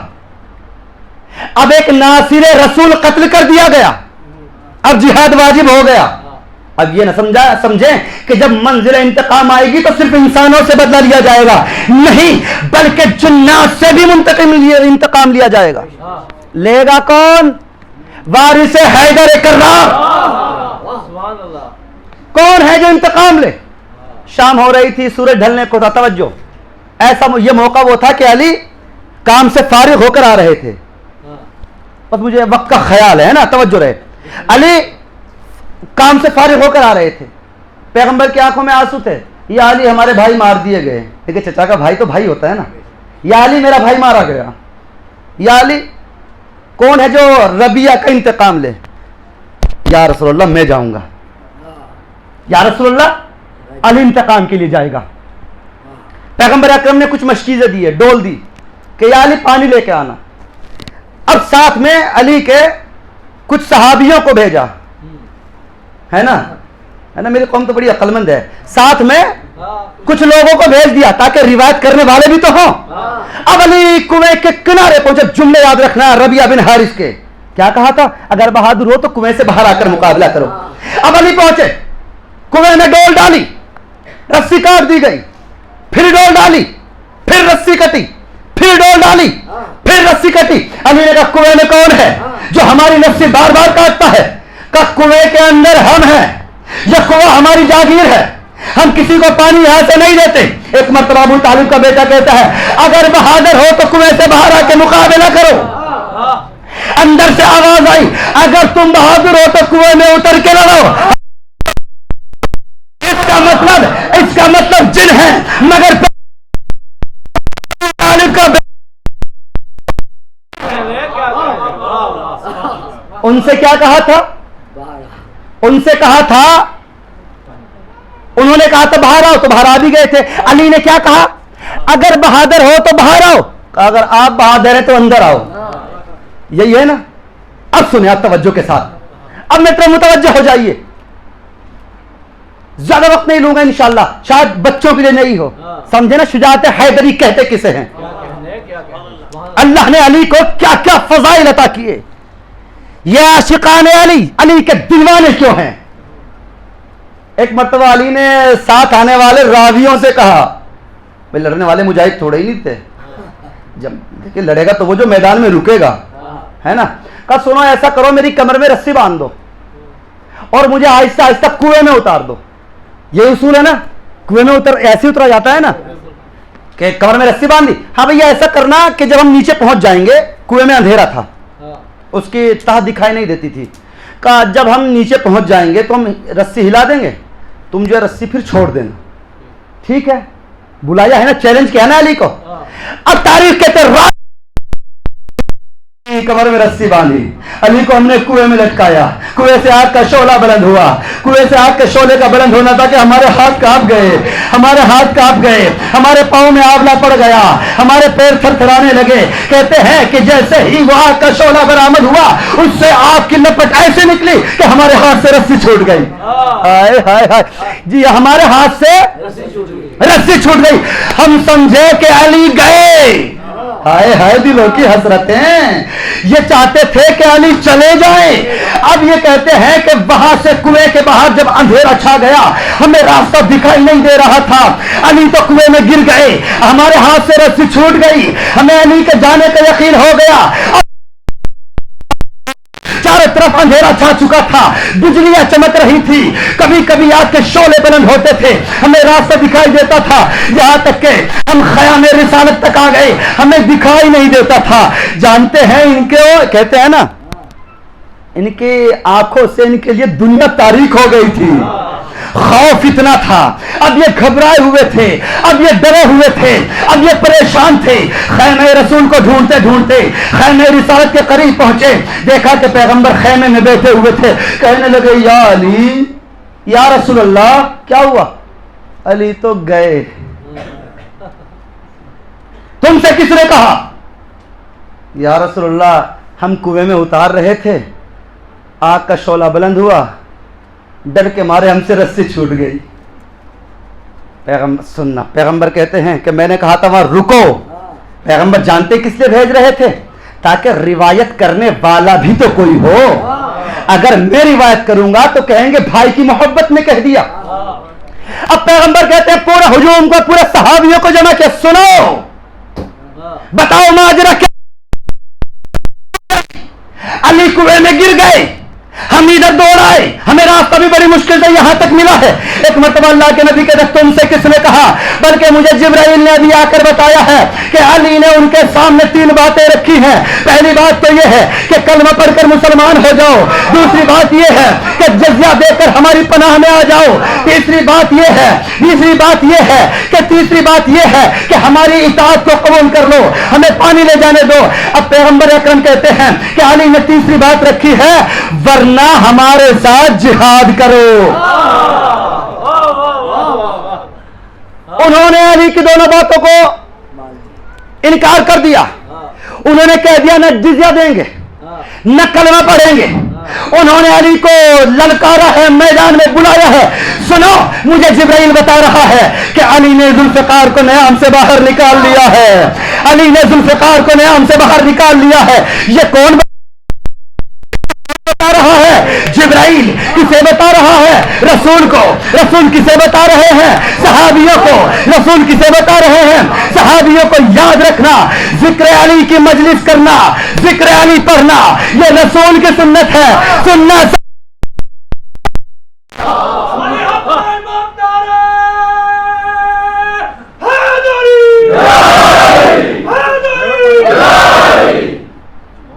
اب ایک ناصر رسول قتل کر دیا گیا، اب جہاد واجب ہو گیا۔ اب یہ نہ سمجھیں کہ جب منزل انتقام آئے گی تو صرف انسانوں سے بدلہ لیا جائے گا، نہیں بلکہ جنات سے بھی انتقام لیا جائے گا۔ لے گا کون؟ وارث حیدر کرار۔ کون ہے جو انتقام لے؟ شام ہو رہی تھی، سورج ڈھلنے کو تھا، توجہ، ایسا یہ موقع وہ تھا کہ علی کام سے فارغ ہو کر آ رہے تھے، بس مجھے وقت کا خیال ہے نا، توجہ رہے، علی کام سے فارغ ہو کر آ رہے تھے، پیغمبر کی آنکھوں میں آنسو تھے، یا علی ہمارے بھائی مار دیے گئے، لیکن چچا کا بھائی تو بھائی ہوتا ہے نا، یا علی میرا بھائی مارا گیا، یا علی کون ہے جو ربیہ کا انتقام لے؟ یا رسول اللہ میں جاؤں گا، یا رسول اللہ علی انتقام کے لیے جائے گا۔ پیغمبر اکرم نے کچھ مشکیزیں دی ہے، ڈول دی کہ یا علی پانی لے کے آنا۔ اب ساتھ میں علی کے کچھ صحابیوں کو بھیجا، ہے نا میری قوم تو بڑی عقل مند ہے، ساتھ میں کچھ لوگوں کو بھیج دیا تاکہ روایت کرنے والے بھی تو ہوں۔ اب علی کنویں کے کنارے پہنچے، جملے یاد رکھنا ربیہ بن حارث کے، کیا کہا تھا؟ اگر بہادر ہو تو کنویں سے باہر آ کر مقابلہ کرو۔ اب علی پہنچے، کنویں میں ڈول ڈالی، رسی کاٹ دی گئی، پھر ڈول ڈالی، پھر رسی کٹی، پھر ڈول ڈالی، پھر رسی کٹی۔ علی نے کہا کنویں میں کون ہے جو ہماری رسی بار بار کاٹتا ہے؟ کہا کنویں کے اندر ہم ہیں، یہ کنواں ہماری جاگیر ہے، ہم کسی کو پانی یہاں سے نہیں دیتے۔ ایک مرتبہ ابو طالب کا بیٹا کہتا ہے اگر بہادر ہو تو کنویں سے باہر آ کے مقابلہ کرو۔ اندر سے آواز آئی اگر تم بہادر ہو تو کنویں میں اتر کے لڑو۔ اس کا مطلب جن ہے، مگر طالب کا ان سے کیا کہا تھا؟ ان سے کہا تھا، انہوں نے کہا تھا باہر آؤ، تو باہر آ بھی گئے تھے۔ علی نے کیا کہا؟ اگر بہادر ہو تو باہر آؤ، اگر آپ بہادر ہیں تو اندر آؤ۔ یہی ہے نا؟ اب سنیں آپ توجہ کے ساتھ، اب میرے متوجہ ہو جائیے، زیادہ وقت نہیں لوں گا انشاءاللہ، شاید بچوں کے لیے نہیں ہو، سمجھے نا؟ شجاعت حیدری کہتے کسے ہیں؟ اللہ نے علی کو کیا کیا فضائل عطا کیے، یہ عاشقان علی، علی کے دیوانے کیوں ہیں۔ ایک مرتبہ علی نے ساتھ آنے والے راویوں سے کہا، بھائی لڑنے والے مجاہد تھوڑے ہی نہیں تھے، جب لڑے گا تو وہ جو میدان میں رکے گا، ہے نا؟ کہا سنو ایسا کرو میری کمر میں رسی باندھ دو اور مجھے آہستہ آہستہ کنویں میں اتار دو۔ یہ اصول ہے نا، کنویں میں ایسے اترا جاتا ہے نا کہ کمر میں رسی باندھی۔ ہاں بھئی ایسا کرنا کہ جب ہم نیچے پہنچ جائیں گے، کنویں میں اندھیرا تھا، اس کی تہ دکھائی نہیں دیتی تھی، کہا جب ہم نیچے پہنچ جائیں گے تو ہم رسی ہلا دیں گے, تم جو ہے رسی پھر چھوڑ دینا, ٹھیک ہے. بلایا ہے نا, چیلنج کیا نا علی کو. اب تاریخ کہتے رات کمر میں رسی باندھی, علی کو ہم نے کنویں میں لٹکایا, کنویں سے آگ کا شعلہ بلند ہوا, کنویں سے آگ کے شعلے کا بلند ہونا تھا کہ ہمارے ہاتھ کانپ گئے, ہمارے ہاتھ کانپ گئے, ہمارے پاؤں میں آولا پڑ گیا, ہمارے پیر تھر تھرانے لگے. کہتے ہیں کہ جیسے ہی وہ آگ کا شعلہ برآمد ہوا, اس سے آگ کی لپٹ ایسے نکلی کہ ہمارے ہاتھ سے رسی چھوٹ گئی. ہائے ہائے ہائے, جی ہمارے ہاتھ سے رسی چھوٹ گئی. ہم سمجھے کہ علی گئے. ہائے ہائے دلوں کی حسرتیں, یہ چاہتے تھے کہ علی چلے جائیں. اب یہ کہتے ہیں کہ وہاں سے کنویں کے باہر جب اندھیرا چھا گیا, ہمیں راستہ دکھائی نہیں دے رہا تھا, علی تو کنویں میں گر گئے, ہمارے ہاتھ سے رسی چھوٹ گئی, ہمیں علی کے جانے کا یقین ہو گیا. چاروں طرف اندھیرا چھا چکا تھا, بجلیاں چمک رہی تھی, کبھی کبھی آگ کے شعلے بلند ہوتے تھے, ہمیں راستہ دکھائی دیتا تھا, یہاں تک کہ ہم خیام رسالت تک آ گئے, ہمیں دکھائی نہیں دیتا تھا. جانتے ہیں ان کے, کہتے ہیں نا, ان کی آنکھوں سے ان کے لیے دنیا تاریک ہو گئی تھی, خوف اتنا تھا. اب یہ گھبرائے ہوئے تھے, اب یہ ڈرے ہوئے تھے, اب یہ پریشان تھے. خیمہ رسول کو ڈھونڈتے ڈھونڈتے خیمہ رسالت کے قریب پہنچے, دیکھا کہ پیغمبر خیمے میں بیٹھے ہوئے تھے. کہنے لگے یا علی, یا رسول اللہ, کیا ہوا؟ علی تو گئے. تم سے کس نے کہا؟ یا رسول اللہ, ہم کنویں میں اتار رہے تھے, آگ کا شعلہ بلند ہوا, ڈر کے مارے ہم سے رسی چھوٹ گئی. پیغمبر سننا, پیغمبر کہتے ہیں کہ میں نے کہا تھا وہاں رکو. پیغمبر جانتے کس لیے بھیج رہے تھے؟ تاکہ روایت کرنے والا بھی تو کوئی ہو. اگر میں روایت کروں گا تو کہیں گے بھائی کی محبت میں کہہ دیا. اب پیغمبر کہتے ہیں پورا ہجوم کو, پورے صحابیوں کو جمع کیا, سنو بتاؤ ماجرا کیا. علی کنویں میں گر گئے, ہم ادھر دوڑ آئے, ہمیں راستہ بھی بڑی مشکل سے یہاں تک ملا ہے. ایک مرتبہ اللہ کے نبی کہتے تم سے کس نے کہا؟ بلکہ مجھے جبرائیل نے ابھی آ کر بتایا ہے کہ علی نے ان کے سامنے 3 باتیں رکھی ہیں. پہلی بات تو یہ ہے کہ کلمہ پڑھ کر مسلمان ہو جاؤ, دوسری بات یہ ہے کہ جزیہ دے کر ہماری پناہ میں آ جاؤ, تیسری بات یہ ہے تیسری بات یہ ہے کہ ہماری اطاعت کو قبول کر لو, ہمیں پانی لے جانے دو. اب پیغمبر اکرم کہتے ہیں کہ علی نے تیسری بات رکھی ہے, ورنہ ہمارے ساتھ جہاد کرو. انہوں نے علی کی دونوں باتوں کو انکار کر دیا. انہوں نے کہہ دیا نہ جزیہ دیں گے نہ کلمہ پڑھیں گے. انہوں نے علی کو للکارا ہے, میدان میں بلایا ہے. سنو, مجھے جبرائیل بتا رہا ہے کہ علی نے ذوالفقار کو نیام سے باہر نکال لیا ہے. علی نے ذوالفقار کو نیام سے باہر نکال لیا ہے. یہ کون بتا رہا ہے؟ جبرائیل. کسے بتا رہا ہے؟ رسول کو. رسول کسے بتا رہے ہیں؟ صحابیوں کو. رسول کسے بتا رہے ہیں؟ صحابیوں کو. یاد رکھنا, ذکر علی کی مجلس کرنا, ذکر علی پڑھنا, یہ رسول کی سنت ہے. سننا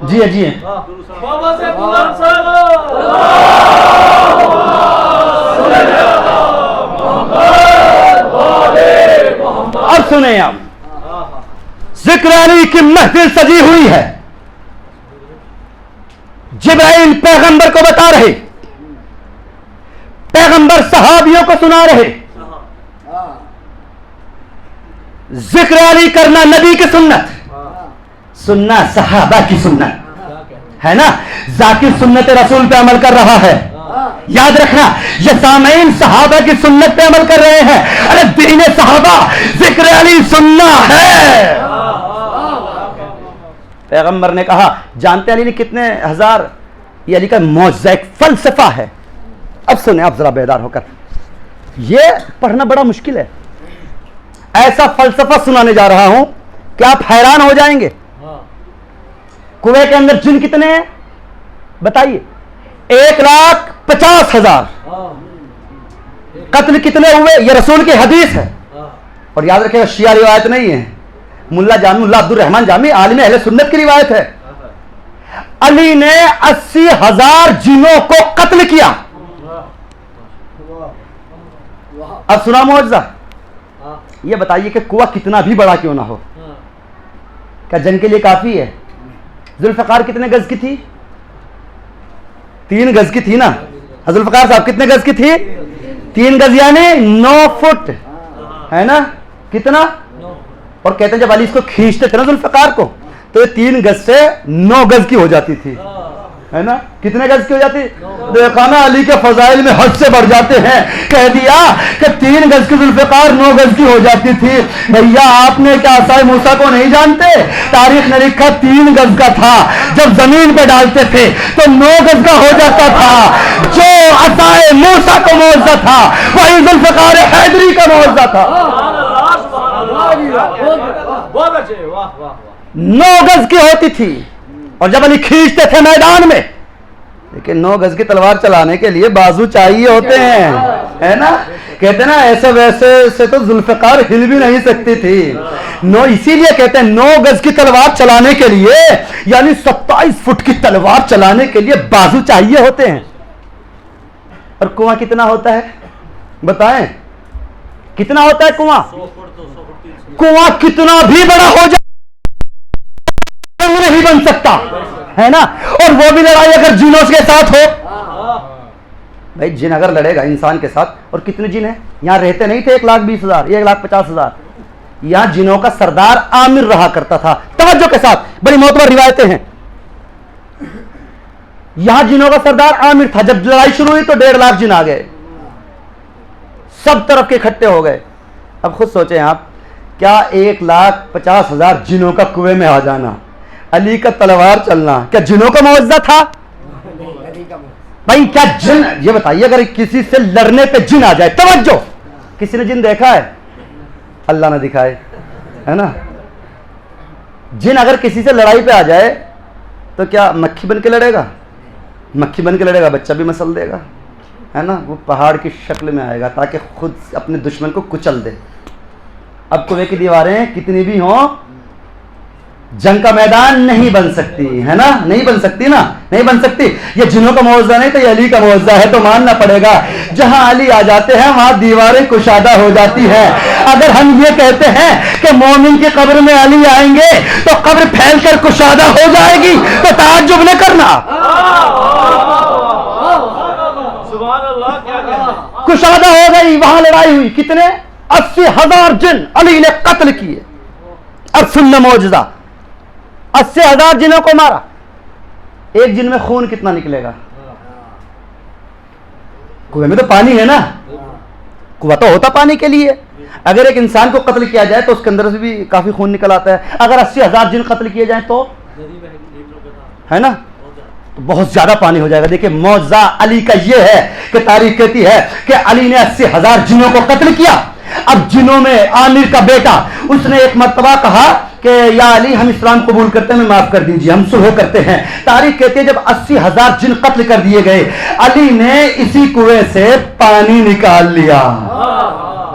جی جی اب سنیں, آپ ذکر علی کی محفل سجی ہوئی ہے. جبرائیل پیغمبر کو بتا رہے, پیغمبر صحابیوں کو سنا رہے. ذکر علی کرنا نبی کی سنت, سننا صحابہ کی سنت ہے نا. ذاکر سنت رسول پہ عمل کر رہا ہے. یاد رکھنا, یہ سامعین صحابہ کی سنت پہ عمل کر رہے ہیں. ارے دین صحابہ ذکر علی سننا ہے. پیغمبر نے کہا, جانتے علی نے کتنے ہزار, یہ علی کا معجزہ ایک فلسفہ ہے. اب سنیں آپ ذرا بیدار ہو کر, یہ پڑھنا بڑا مشکل ہے. ایسا فلسفہ سنانے جا رہا ہوں کہ آپ حیران ہو جائیں گے. کنویں کے اندر جن کتنے ہیں بتائیے؟ 1,50,000. قتل کتنے ہوئے؟ یہ رسول کی حدیث ہے. اور یاد رکھیں شیعہ روایت نہیں ہے, ملا جامی اللہ عبد الرحمن جامی عالم اہل سنت کی روایت ہے. علی نے 80,000 جنوں کو قتل کیا. اب سنا معجزہ. یہ بتائیے کہ کنواں کتنا بھی بڑا کیوں نہ ہو, کیا جنگ کے لیے کافی ہے؟ ذوالفقار کتنے گز کی تھی؟ 3 گز کی تھی نا. ذوالفقار صاحب کتنے گز کی تھی؟ 3 گز یعنی 9 فٹ ہے نا. کتنا؟ اور کہتے ہیں جب علی اس کو کھینچتے تھے نا ذوالفقار کو, تو یہ 3 گز سے 9 گز کی ہو جاتی تھی, ہے نا. کتنے گز کی ہو جاتی؟ دیکھا نا علی کے فضائل میں حد سے بڑھ جاتے ہیں. کہہ دیا کہ 3 گز کی ذوالفقار 9 گز کی ہو جاتی تھی. بھیا آپ نے کیا عصائے موسیٰ کو نہیں جانتے؟ تاریخ نے لکھا 3 گز کا تھا, جب زمین پہ ڈالتے تھے تو 9 گز کا ہو جاتا تھا. جو عصائے موسیٰ کو معجزہ تھا وہی ذوالفقار حیدری کا معجزہ تھا. 9 گز کی ہوتی تھی, اور جب علی کھینچتے تھے میدان میں, لیکن 9 گز کی تلوار چلانے کے لیے بازو چاہیے ہوتے ہیں, ہے نا. کہتے ہیں نا ایسے ویسے سے تو ذوالفقار ہل بھی نہیں سکتی تھی. اسی لیے کہتے ہیں 9 گز کی تلوار چلانے کے لیے, یعنی 27 فٹ کی تلوار چلانے کے لیے بازو چاہیے ہوتے ہیں. اور کنواں کتنا ہوتا ہے بتائیں؟ کتنا ہوتا ہے کنواں؟ کنواں کتنا بھی بڑا ہو جائے نہیں بن سکتا, ہے نا. اور وہ بھی لڑائی اگر جنوں کے ساتھ ہو. بھائی جن اگر لڑے گا انسان کے ساتھ, اور کتنے جن ہیں یہاں رہتے نہیں تھے 1,20,000 1,50,000. یہاں جنوں کا سردار عامر رہا کرتا تھا. توجہ کے ساتھ, بڑی معتبر روایتیں ہیں. یہاں جنوں کا سردار عامر تھا. جب لڑائی شروع ہوئی تو 1.5 لاکھ جن آ گئے, سب طرف کے اکٹھے ہو گئے. اب خود سوچیں آپ, کیا 1,50,000 جنوں کا کنویں میں آ جانا, علی کا تلوار چلنا, کیا جنوں کا معجزہ تھا؟ بھائی کیا جن, یہ بتائیے اگر کسی سے لڑنے پہ جن آ جائے, توجہ, کسی نے جن دیکھا ہے؟ اللہ نہ دکھائے, ہے نا. جن اگر کسی سے لڑائی پہ آ جائے تو کیا مکھی بن کے لڑے گا؟ مکھی بن کے لڑے گا, بچہ بھی مسل دے گا, ہے نا. وہ پہاڑ کی شکل میں آئے گا تاکہ خود اپنے دشمن کو کچل دے. اب کنویں کی دیواریں کتنی بھی ہوں, جنگ کا میدان نہیں بن سکتی, ہے نا. نہیں بن سکتی نا, نہیں بن سکتی. یہ جنوں کا معجزہ نہیں تو یہ علی کا معجزہ ہے, تو ماننا پڑے گا. جہاں علی آ جاتے ہیں وہاں دیواریں کشادہ ہو جاتی ہیں. اگر ہم یہ کہتے ہیں کہ مومن کی قبر میں علی آئیں گے تو قبر پھیل کر کشادہ ہو جائے گی, تو تعجب نہ کرنا. کشادہ ہو گئی, وہاں لڑائی ہوئی. کتنے؟ 80,000 جن علی نے قتل کیے. اب سننا معجزہ, 80,000 جنوں کو مارا. ایک جن میں خون کتنا نکلے گا؟ کنویں میں تو پانی ہے نا, کنواں تو ہوتا پانی کے لیے. اگر ایک انسان کو قتل کیا جائے تو اس کے اندر سے بھی کافی خون نکل آتا ہے. اگر 80,000 جن قتل کیے جائیں تو, ہے نا, بہت زیادہ پانی ہو جائے گا. دیکھیں معجزہ علی کا یہ ہے کہ تاریخ کہتی ہے کہ علی نے 80,000 جنوں کو قتل کیا. اب جنوں میں عامر کا بیٹا, اس نے ایک مرتبہ کہا کہ یا علی ہم اسلام قبول کرتے ہیں, ہمیں معاف کر دیجیے, ہم صلح کرتے ہیں. تاریخ کہتی ہے جب 80,000 جن قتل کر دیے گئے, علی نے اسی کنویں سے پانی نکال لیا.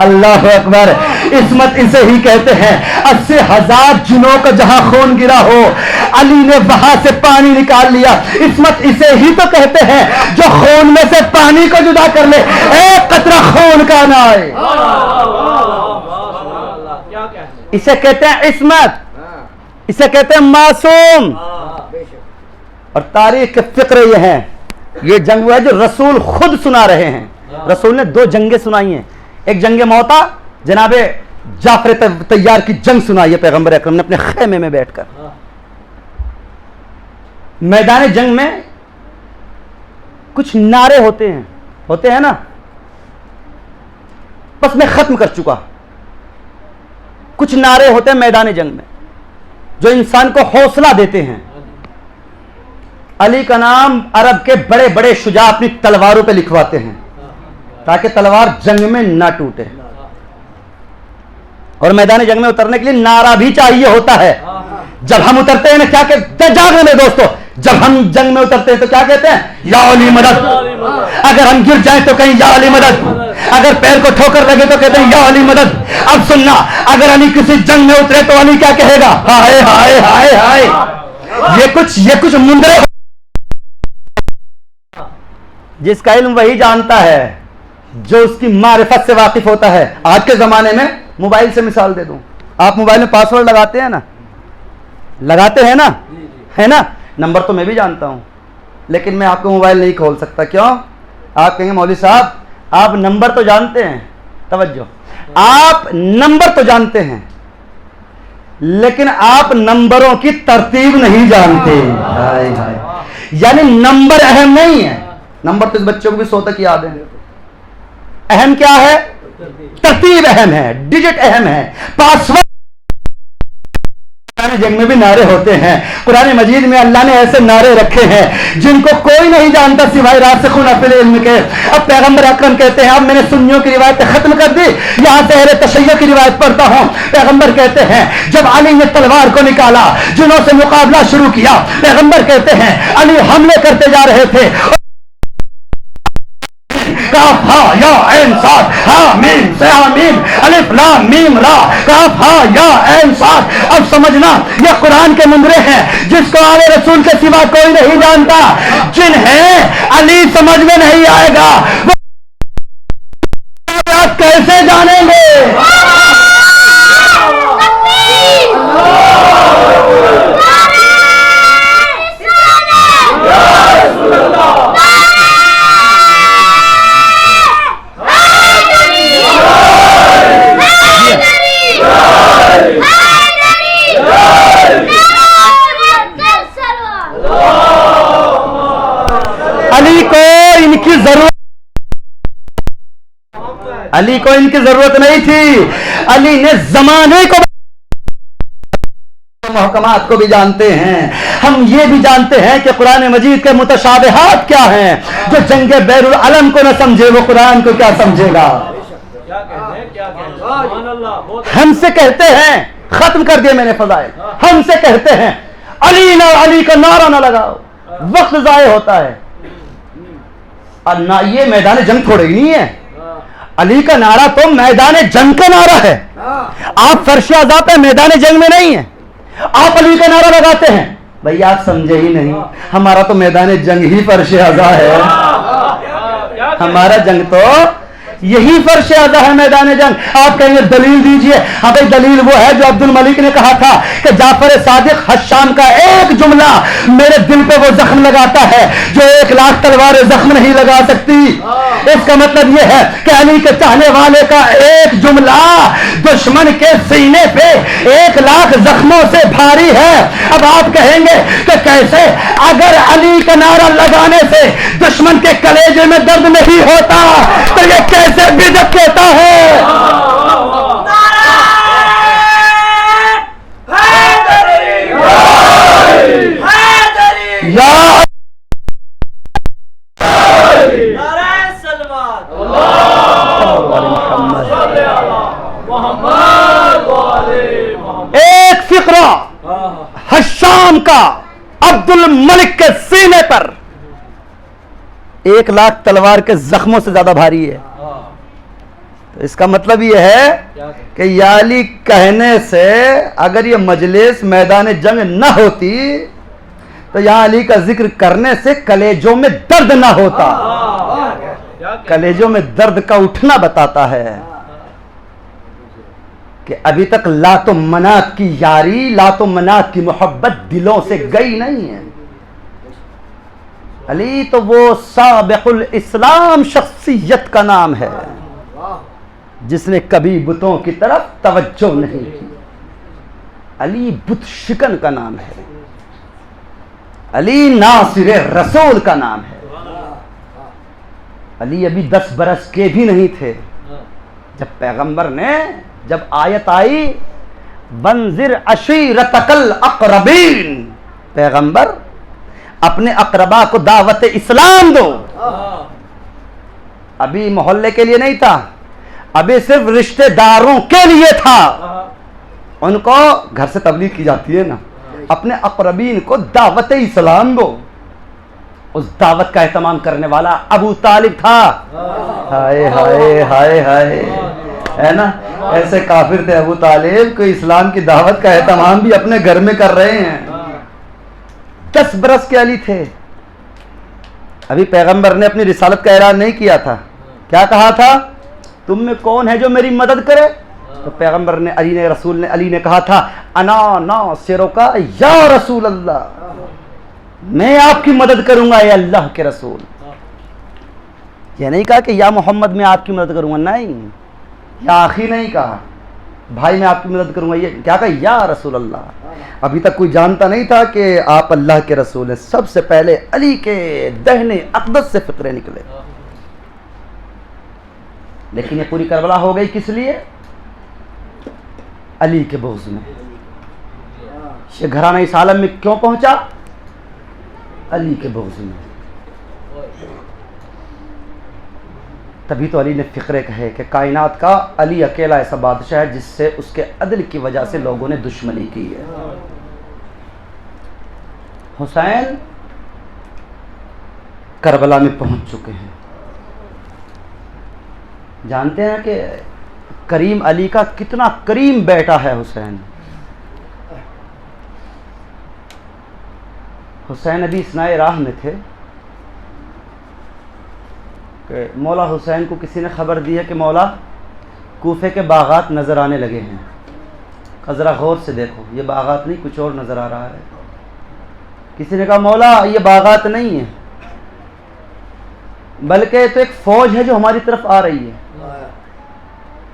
اللہ اکبر. عصمت اسے ہی کہتے ہیں. 80,000 جنوں کا جہاں خون گرا ہو, علی نے وہاں سے پانی نکال لیا. عصمت اسے ہی تو کہتے ہیں جو خون میں سے پانی کو جدا کر لے, ایک قطرہ خون کا نہ آئے. اسے کہتے ہیں عصمت, اسے کہتے ہیں معصوم. اور تاریخ کے فقرے یہ ہیں, یہ جنگ ہے جو رسول خود سنا رہے ہیں. رسول نے 2 جنگیں سنائی ہیں. ایک جنگ موتا, جناب جعفر طیار کی جنگ سنائی ہے پیغمبر اکرم نے اپنے خیمے میں بیٹھ کر. میدان جنگ میں کچھ نعرے ہوتے ہیں نا, بس میں ختم کر چکا. کچھ نعرے ہوتے ہیں میدان جنگ میں جو انسان کو حوصلہ دیتے ہیں. علی کا نام عرب کے بڑے بڑے شجاع اپنی تلواروں پہ لکھواتے ہیں تاکہ تلوار جنگ میں نہ ٹوٹے. اور میدان جنگ میں اترنے کے لیے نعرہ بھی چاہیے ہوتا ہے. جب ہم اترتے ہیں نا کیا کہتے ہیں, جاگنے میں دوستو, جب ہم جنگ میں اترتے ہیں تو کیا کہتے ہیں؟ یا علی مدد. اگر ہم گر جائیں تو کہیں یا علی مدد. اگر پیر کو ٹھوکر لگے تو کہتے ہیں یا علی مدد. اب سننا, اگر علی کسی جنگ میں اترے تو علی کیا کہے گا؟ ہائے ہائے ہائے ہائے. یہ کچھ مندرے جس کا علم وہی جانتا ہے جو اس کی معرفت سے واقف ہوتا ہے. آج کے زمانے میں موبائل سے مثال دے دوں, آپ موبائل میں پاسورڈ لگاتے ہیں نا, لگاتے ہیں نا, ہے نا, نمبر تو میں بھی جانتا ہوں, لیکن میں آپ کو موبائل نہیں کھول سکتا. کیوں؟ آپ کہیں گے مولوی صاحب آپ نمبر تو جانتے ہیں, توجہ, آپ نمبر تو جانتے ہیں لیکن آپ نمبروں کی ترتیب نہیں جانتے. یعنی نمبر اہم نہیں ہے, نمبر تو اس بچوں کو بھی 100 تک یاد ہے. اہم کیا ہے؟ ترتیب اہم ہے, ڈیجٹ اہم ہے, پاسورڈ. جنگ میں بھی نعرے ہوتے ہیں, قرآن مجید میں اللہ نے ایسے نعرے رکھے ہیں جن کو کوئی نہیں جانتا سوائے راسخون فی العلم کے. اب پیغمبر اکرم کہتے ہیں, اب میں نے سنیوں کی روایت ختم کر دی, یہاں سے اہل تشیع کی روایت پڑھتا ہوں. پیغمبر کہتے ہیں جب علی نے تلوار کو نکالا, جنوں سے مقابلہ شروع کیا, پیغمبر کہتے ہیں علی حملے کرتے جا رہے تھے. کاف ہا یا عین صاد ہا میم سیا میم الف لام میم را کاف ہا یا عین صاد. اب سمجھنا یہ قرآن کے نمبرے ہیں جس کو آل رسول کے سوا کوئی نہیں جانتا. جنہیں علی سمجھ میں نہیں آئے گا وہ آپ کیسے جانیں گے؟ علی کو ان کی ضرورت نہیں تھی. علی نے زمانے کو محکمات کو بھی جانتے ہیں. ہم یہ بھی جانتے ہیں کہ قرآن مجید کے متشابہات کیا ہیں. جو جنگ بیر العلم کو نہ سمجھے وہ قرآن کو کیا سمجھے گا؟ ہم سے کہتے ہیں, ختم کر دیا میں نے فضائل, ہم سے کہتے ہیں علی نہ, علی کا نعرہ نہ لگاؤ, وقت ضائع ہوتا ہے. اور نہ یہ میدان جنگ تھوڑے ہی نہیں ہے, علی کا نعرہ تو میدان جنگ کا نعرہ ہے. آپ فرش عزا پہ میدان جنگ میں نہیں ہیں, آپ علی کا نعرہ لگاتے ہیں. بھئی آپ سمجھے ہی نہیں, ہمارا تو میدان جنگ ہی فرش عزا ہے. ہمارا جنگ تو یہی فرش عزا ہے, میدان جنگ. آپ کہیں گے دلیل دیجئے. ہاں بھائی دلیل وہ ہے جو عبد الملک نے کہا تھا کہ جعفر صادق حشام کا ایک جملہ میرے دل پہ وہ زخم لگاتا ہے جو 1,00,000 تلواریں زخم نہیں لگا سکتی. اس کا مطلب یہ ہے کہ علی کے چاہنے والے کا ایک جملہ دشمن کے سینے پہ 1,00,000 زخموں سے بھاری ہے. اب آپ کہیں گے کہ کیسے؟ اگر علی کا نعرہ لگانے سے دشمن کے کلیجے میں درد نہیں ہوتا تو یہ کیسے بدعت کہتا ہے؟ یا ایک فقرہ حشام کا عبد الملک کے سینے پر 1,00,000 تلوار کے زخموں سے زیادہ بھاری ہے. تو اس کا مطلب یہ ہے کہ یا علی کہنے سے اگر یہ مجلس میدان جنگ نہ ہوتی تو یا علی کا ذکر کرنے سے کلیجوں میں درد نہ ہوتا. کلیجوں میں درد کا اٹھنا بتاتا ہے کہ ابھی تک لات و منات کی یاری, لات و منات کی محبت دلوں سے گئی نہیں ہے. علی تو وہ سابق الاسلام شخصیت کا نام ہے جس نے کبھی بتوں کی طرف توجہ نہیں کی. علی بت شکن کا نام ہے. علی ناصر رسول کا نام ہے. علی ابھی 10 برس کے بھی نہیں تھے جب پیغمبر نے, جب آیت آئی وانذر عشیرتک الاقربین, پیغمبر اپنے اقربا کو دعوت اسلام دو. ابھی محلے کے لیے نہیں تھا, ابھی صرف رشتہ داروں کے لیے تھا. ان کو گھر سے تبلیغ کی جاتی ہے نا, اپنے اقربین کو دعوت اسلام دو. اس دعوت کا اہتمام کرنے والا ابو طالب تھا. ہائے ہائے ہائے ہائے, ہے نا, ایسے کافر تھے ابو طالب کہ اسلام کی دعوت کا اہتمام بھی اپنے گھر میں کر رہے ہیں. 10 برس کے علی تھے, ابھی پیغمبر نے اپنی رسالت کا اعلان نہیں کیا تھا. کیا کہا تھا؟ تم میں کون ہے جو میری مدد کرے؟ تو پیغمبر نے علی نے کہا تھا انا ناصرک یا رسول اللہ, میں آپ کی مدد کروں گا اے اللہ کے رسول. یہ نہیں کہا کہ یا محمد میں آپ کی مدد کروں گا, نہیں, یا آخی نہیں کہا بھائی میں آپ کی مدد کروں گا, یہ کیا کہا یا رسول اللہ. ابھی تک کوئی جانتا نہیں تھا کہ آپ اللہ کے رسول ہیں. سب سے پہلے علی کے دہنے اقدس سے فقرے نکلے. لیکن یہ پوری کربلا ہو گئی کس لیے؟ علی کے بغض میں. یہ گھرانہ اس عالم میں کیوں پہنچا؟ علی کے بغض میں. تبھی تو علی نے فقرے کہے کہ کائنات کا علی اکیلا ایسا بادشاہ ہے جس سے اس کے عدل کی وجہ سے لوگوں نے دشمنی کی ہے. حسین کربلا میں پہنچ چکے ہیں. جانتے ہیں کہ کریم علی کا کتنا کریم بیٹا ہے حسین. حسین ابھی اثناء راہ میں تھے کہ مولا حسین کو کسی نے خبر دی ہے کہ مولا کوفے کے باغات نظر آنے لگے ہیں. ذرا غور سے دیکھو, یہ باغات نہیں کچھ اور نظر آ رہا ہے. کسی نے کہا مولا یہ باغات نہیں ہیں بلکہ تو ایک فوج ہے جو ہماری طرف آ رہی ہے.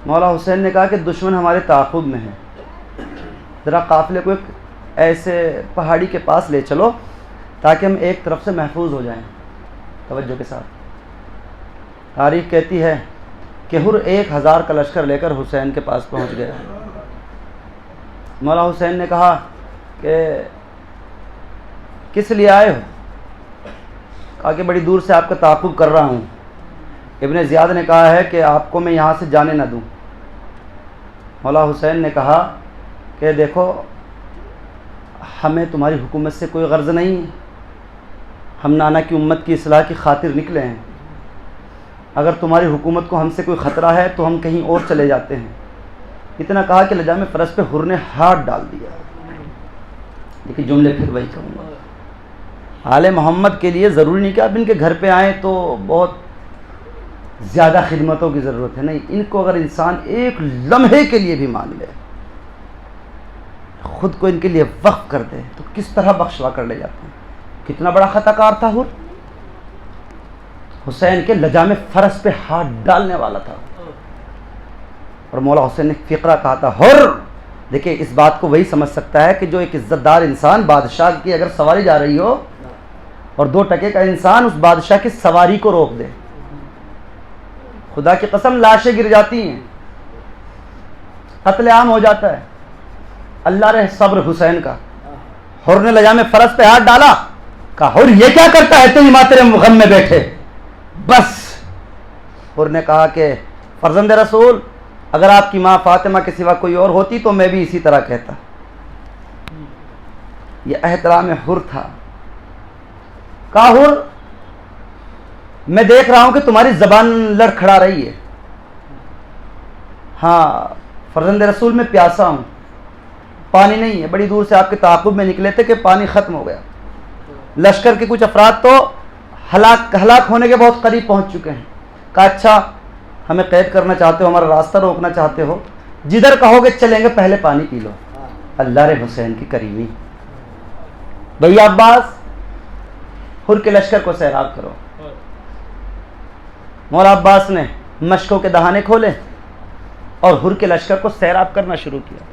مولا حسین نے کہا کہ دشمن ہمارے تعاقب میں ہے, ذرا قافلے کو ایک ایسے پہاڑی کے پاس لے چلو تاکہ ہم ایک طرف سے محفوظ ہو جائیں. توجہ کے ساتھ. تاریخ کہتی ہے کہ ہر 1000 کا لشکر لے کر حسین کے پاس پہنچ گیا. مولا حسین نے کہا کہ کس لیے آئے ہو؟ کہا کہ بڑی دور سے آپ کا تعاقب کر رہا ہوں. ابن زیاد نے کہا ہے کہ آپ کو میں یہاں سے جانے نہ دوں. مولا حسین نے کہا کہ دیکھو ہمیں تمہاری حکومت سے کوئی غرض نہیں ہے, ہم نانا کی امت کی اصلاح کی خاطر نکلے ہیں. اگر تمہاری حکومت کو ہم سے کوئی خطرہ ہے تو ہم کہیں اور چلے جاتے ہیں. اتنا کہا کہ لجام فرس پہ حر نے ہاتھ ڈال دیا. لیکن جملے پھر وہی کہوں گا, آل محمد کے لیے ضروری نہیں کہ آپ ان کے گھر پہ آئیں تو بہت زیادہ خدمتوں کی ضرورت ہے. نہیں, ان کو اگر انسان ایک لمحے کے لیے بھی مان لے, خود کو ان کے لیے وقف کر دے تو کس طرح بخشوا کر لے جاتے ہیں. کتنا بڑا خطا کار تھا حر, حسین کے لجام فرس پہ ہاتھ ڈالنے والا تھا. اور مولا حسین نے فقرہ کہا تھا حر. دیکھیں اس بات کو وہی سمجھ سکتا ہے کہ جو ایک عزت دار انسان بادشاہ کی اگر سواری جا رہی ہو اور 2 ٹکے کا انسان اس بادشاہ کی سواری کو روک دے, خدا کی قسم لاشیں گر جاتی ہیں, قتل عام ہو جاتا ہے. اللہ رہے صبر حسین کا. حر نے لجام فرس پہ ہاتھ ڈالا, کہا حر یہ کیا کرتا ہے, تیری ماں تیرے غم میں بیٹھے. بس حر نے کہا کہ فرزند رسول اگر آپ کی ماں فاطمہ کے سوا کوئی اور ہوتی تو میں بھی اسی طرح کہتا. یہ احترام حر تھا. کہا حر میں دیکھ رہا ہوں کہ تمہاری زبان لڑکھڑا رہی ہے. ہاں فرزند رسول میں پیاسا ہوں, پانی نہیں ہے. بڑی دور سے آپ کے تعاقب میں نکلے تھے کہ پانی ختم ہو گیا. لشکر کے کچھ افراد تو ہلاک ہونے کے بہت قریب پہنچ چکے ہیں. کہا اچھا ہمیں قید کرنا چاہتے ہو, ہمارا راستہ روکنا چاہتے ہو, جدھر کہو گے چلیں گے, پہلے پانی پی لو. اللہ رے حسین کی کریمی. بھیا عباس حر کے لشکر کو سیراب کرو. مولا عباس نے مشکوں کے دہانے کھولے اور حر کے لشکر کو سیراب کرنا شروع کیا.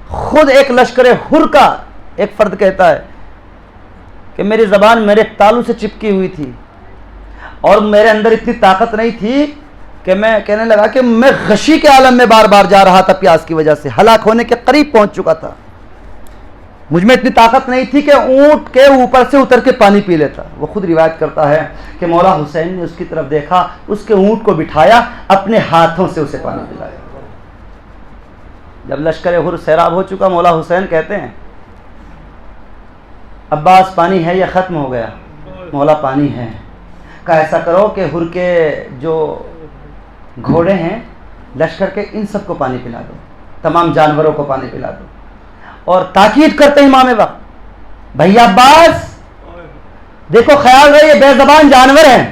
خود ایک لشکر حر کا ایک فرد کہتا ہے کہ میری زبان میرے تالو سے چپکی ہوئی تھی اور میرے اندر اتنی طاقت نہیں تھی کہ میں کہنے لگا کہ میں غشی کے عالم میں بار بار جا رہا تھا, پیاس کی وجہ سے ہلاک ہونے کے قریب پہنچ چکا تھا. مجھ میں اتنی طاقت نہیں تھی کہ اونٹ کے اوپر سے اتر کے پانی پی لیتا. وہ خود روایت کرتا ہے کہ مولا حسین نے اس کی طرف دیکھا, اس کے اونٹ کو بٹھایا, اپنے ہاتھوں سے اسے پانی پلایا. جب لشکر حر سیراب ہو چکا, مولا حسین کہتے ہیں عباس پانی ہے یا ختم ہو گیا؟ مولا پانی ہے. کہا ایسا کرو کہ حر کے جو گھوڑے ہیں لشکر کے, ان سب کو پانی پلا دو, تمام جانوروں کو پانی پلا دو. اور تاکید کرتے امام وقت بھیا عباس دیکھو خیال رہے یہ بے زبان جانور ہیں،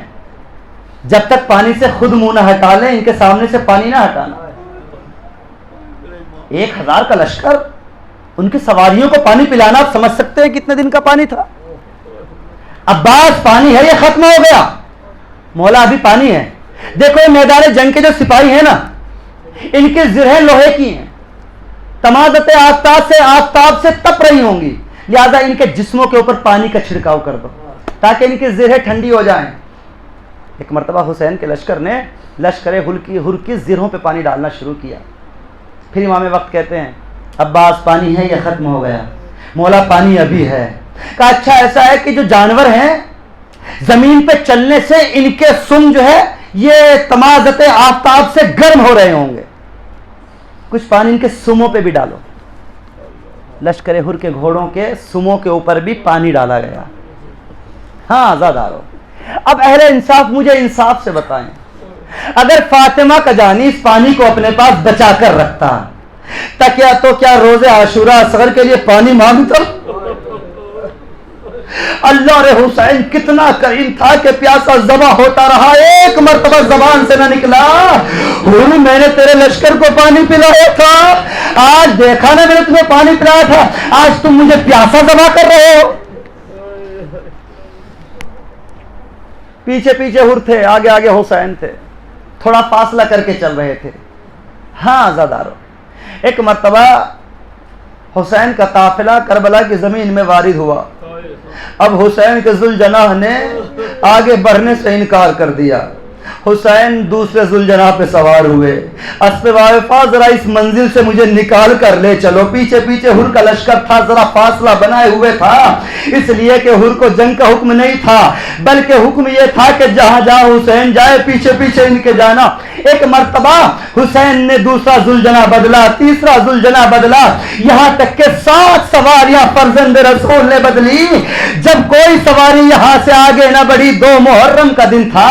جب تک پانی سے خود منہ نہ ہٹا لیں ان کے سامنے سے پانی نہ ہٹانا۔ 1000 کا لشکر، ان کی سواریوں کو پانی پلانا، آپ سمجھ سکتے ہیں کتنے دن کا پانی تھا؟ عباس پانی ہے یہ ختم ہو گیا، مولا ابھی پانی ہے۔ دیکھو یہ میدان جنگ کے جو سپاہی ہیں نا، ان کی زرہیں لوہے کی ہیں، تمازت آفتاب سے تپ رہی ہوں گی، لہذا ان کے جسموں کے اوپر پانی کا چھڑکاؤ کر دو تاکہ ان کی زرہیں ٹھنڈی ہو جائیں۔ ایک مرتبہ حسین کے لشکر نے لشکر ہر کی زرہوں پہ پانی ڈالنا شروع کیا۔ پھر امام وقت کہتے ہیں عباس پانی ہے یہ ختم ہو گیا، مولا پانی ابھی ہے۔ کہا اچھا ایسا ہے کہ جو جانور ہیں زمین پہ چلنے سے ان کے سم جو ہے یہ تمازت آفتاب سے گرم ہو رہے ہوں گے، کچھ پانی ان کے سموں پہ بھی ڈالو۔ لشکر ہر کے گھوڑوں کے سموں کے اوپر بھی پانی ڈالا گیا۔ ہاں آزادارو، اب اہل انصاف مجھے انصاف سے بتائیں، اگر فاطمہ کا جانی اس پانی کو اپنے پاس بچا کر رکھتا تکیا تو کیا روز عاشورہ اصغر کے لیے پانی مانگتا؟ اللہ رے حسین کتنا کریم تھا کہ پیاسا ذبح ہوتا رہا، ایک مرتبہ زبان سے نہ نکلا میں نے تیرے لشکر کو پانی پلایا تھا، آج دیکھا نا میں نے تمہیں پانی پلایا تھا، آج تم مجھے پیاسا ذبح کر رہے ہو۔ پیچھے پیچھے ہر تھے، آگے آگے حسین تھے، تھوڑا فاصلہ کر کے چل رہے تھے۔ ہاں آزادارو، ایک مرتبہ حسین کا قافلہ کربلا کی زمین میں وارد ہوا۔ اب حسین کے ذوالجناح نے آگے بڑھنے سے انکار کر دیا، حسین دوسرے ذوالجناح پہ سوار ہوئے، اسب واقفہ ذرا اس منزل سے مجھے نکال کر لے چلو۔ پیچھے پیچھے ہر کا لشکر تھا، ذرا فاصلہ بنائے ہوئے تھا، اس لیے کہ ہر کو جنگ کا حکم نہیں تھا بلکہ حکم یہ تھا کہ جہاں جہاں حسین جائے پیچھے پیچھے ان کے جانا۔ ایک مرتبہ حسین نے دوسرا ذوالجناح بدلا، تیسرا ذوالجناح بدلا، یہاں تک کہ 7 سواریاں فرزند رسول نے بدلی۔ جب کوئی سواری یہاں سے آگے نہ بڑھی، 2 محرم کا دن تھا،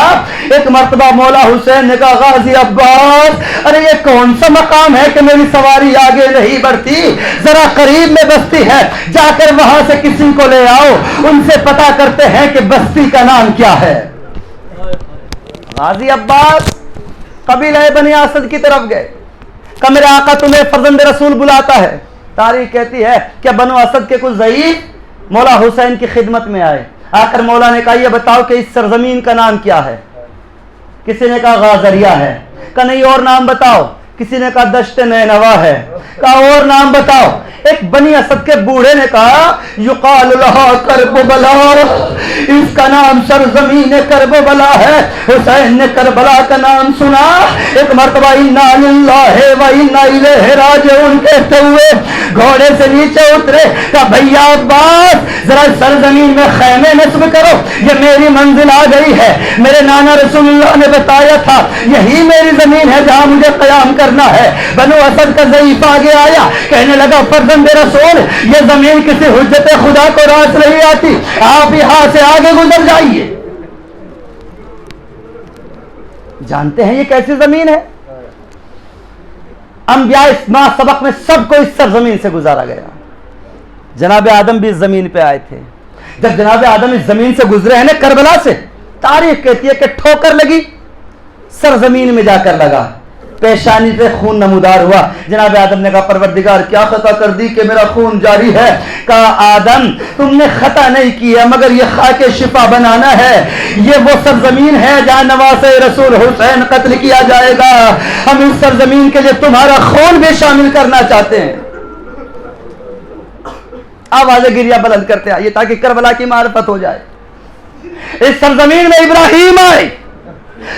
ایک مرتبہ مولا حسین نے کہا غازی عباس ارے یہ کون سا مقام ہے کہ میری سواری آگے نہیں بڑھتی، ذرا قریب میں بستی ہے، جا کر وہاں سے کسی کو لے آؤ، ان سے پتا کرتے ہیں کہ بستی کا نام کیا ہے۔ غازی عباس قبیلہ بنی اسد کی طرف گئے کہ میرے آقا تمہیں فرزند رسول بلاتا ہے۔ تاریخ کہتی ہے کہ بنو اسد کے کچھ ضعیف مولا حسین کی خدمت میں آئے، آ کر مولا نے کہا یہ بتاؤ کہ اس سرزمین کا نام کیا ہے؟ کسی نے کہا غازریہ ہے، کہا نہیں اور نام بتاؤ، کسی نے کہا دشت نینوا ہے، کہا اور نام بتاؤ۔ ایک بنی اسد کے بوڑھے نے کہا یقال لہا کربلا، اس کا نام سرزمین کربلا ہے۔ حسین نے کربلا کا نام سنا، ایک مرتبہ انا للہ و انا الیہ راجعون کہتے ہوئے گھوڑے سے نیچے اترے، کہا بھیا عباس ذرا سرزمین میں خیمے نصب کرو، یہ میری منزل آ گئی ہے، میرے نانا رسول اللہ نے بتایا تھا یہی میری زمین ہے جہاں مجھے قیام کرنا ہے۔ بنو اسد کا ضعیف آگے آیا، کہنے لگا فرزند رسول یہ زمین کسی حجت خدا کو راس نہیں آتی، آپ یہاں سے آگے گزر جائیے۔ جانتے ہیں یہ کیسی زمین ہے؟ انبیاء اسماء سبق میں سب کو اس سرزمین سے گزارا گیا، جناب آدم بھی اس زمین پہ آئے تھے۔ جب جناب آدم اس زمین سے گزرے ہیں نا کربلا سے، تاریخ کہتی ہے کہ ٹھوکر لگی، سرزمین میں جا کر لگا، پیشانی سے خون نمودار ہوا۔ جناب آدم نے کہا پروردگار کیا خطا کر دی کہ میرا خون جاری ہے؟ کہا آدم تم نے خطا نہیں کی ہے مگر یہ خاک شفا بنانا ہے، یہ وہ سرزمین ہے جہاں نواسے رسول حسین قتل کیا جائے گا، ہم اس سرزمین کے لیے تمہارا خون بھی شامل کرنا چاہتے ہیں۔ آواز گریہ بلند کرتے آئیے تاکہ کربلا کی معرفت ہو جائے۔ اس سرزمین میں ابراہیم آئے،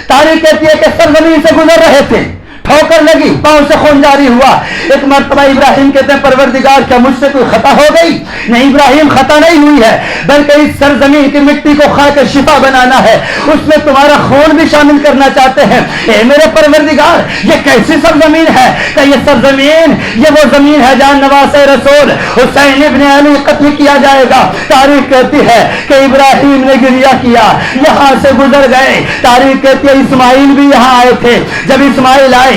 تاریخ کہتی ہے کہ سرزمین سے گزر رہے تھے، ٹھوکر لگی، پاؤں سے خون جاری ہوا۔ ایک مرتبہ ابراہیم کہتے ہیں پروردگار کیا مجھ سے کوئی خطا ہو گئی؟ نہیں ابراہیم خطا نہیں ہوئی ہے بلکہ اس سرزمین کی مٹی کو خاک شفا بنانا ہے، اس میں تمہارا خون بھی شامل کرنا چاہتے ہیں۔ اے میرے پروردگار یہ کیسی سرزمین ہے؟ کہ یہ سرزمین یہ وہ زمین ہے جہاں نواسے رسول حسین ابن علی قتل کیا جائے گا۔ تاریخ کہتی ہے کہ ابراہیم نے گریہ کیا، یہاں سے گزر گئے۔ تاریخ کہتی ہے اسماعیل بھی یہاں آئے تھے، جب اسماعیل آئے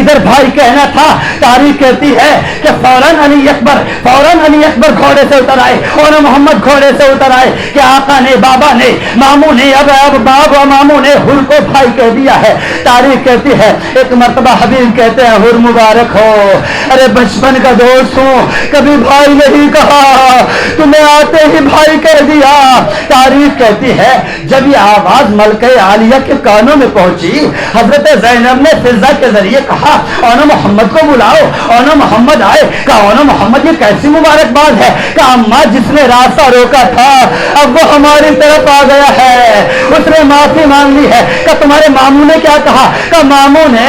ادھر بھائی کہنا تھا. تاریخ کہتی ہے کہ فوراً علی اکبر گھوڑے سے اتر آئے اور محمد گھوڑے سے اتر آئے کہ آقا نے, بابا نے, ماموں نے, اب باپ و ماموں نے ہر کو بھائی کہہ دیا ہے. تاریخ کہتی ہے ایک مرتبہ حبیب کہتے ہیں ہر مبارک ہو, ارے بچپن کا دوست ہوں, کبھی بھائی نہیں کہا, تمہیں آتے ہی بھائی کہہ دیا. تاریخ کہتی ہے جب یہ آواز ملکہ عالیہ کے کانوں میں پہنچی, حضرت زینب نے فضا کے ذریعے کہا اونا محمد کو بلاؤ. اونا محمد آئے. کہا اونا محمد یہ کیسی مبارکباد ہے. کہا اماں جس نے راستہ روکا تھا اب وہ ہماری طرف آ گیا ہے, اس نے معافی مانگ لی ہے. کہ تمہارے ماموں نے کیا کہا؟ کہ ماموں نے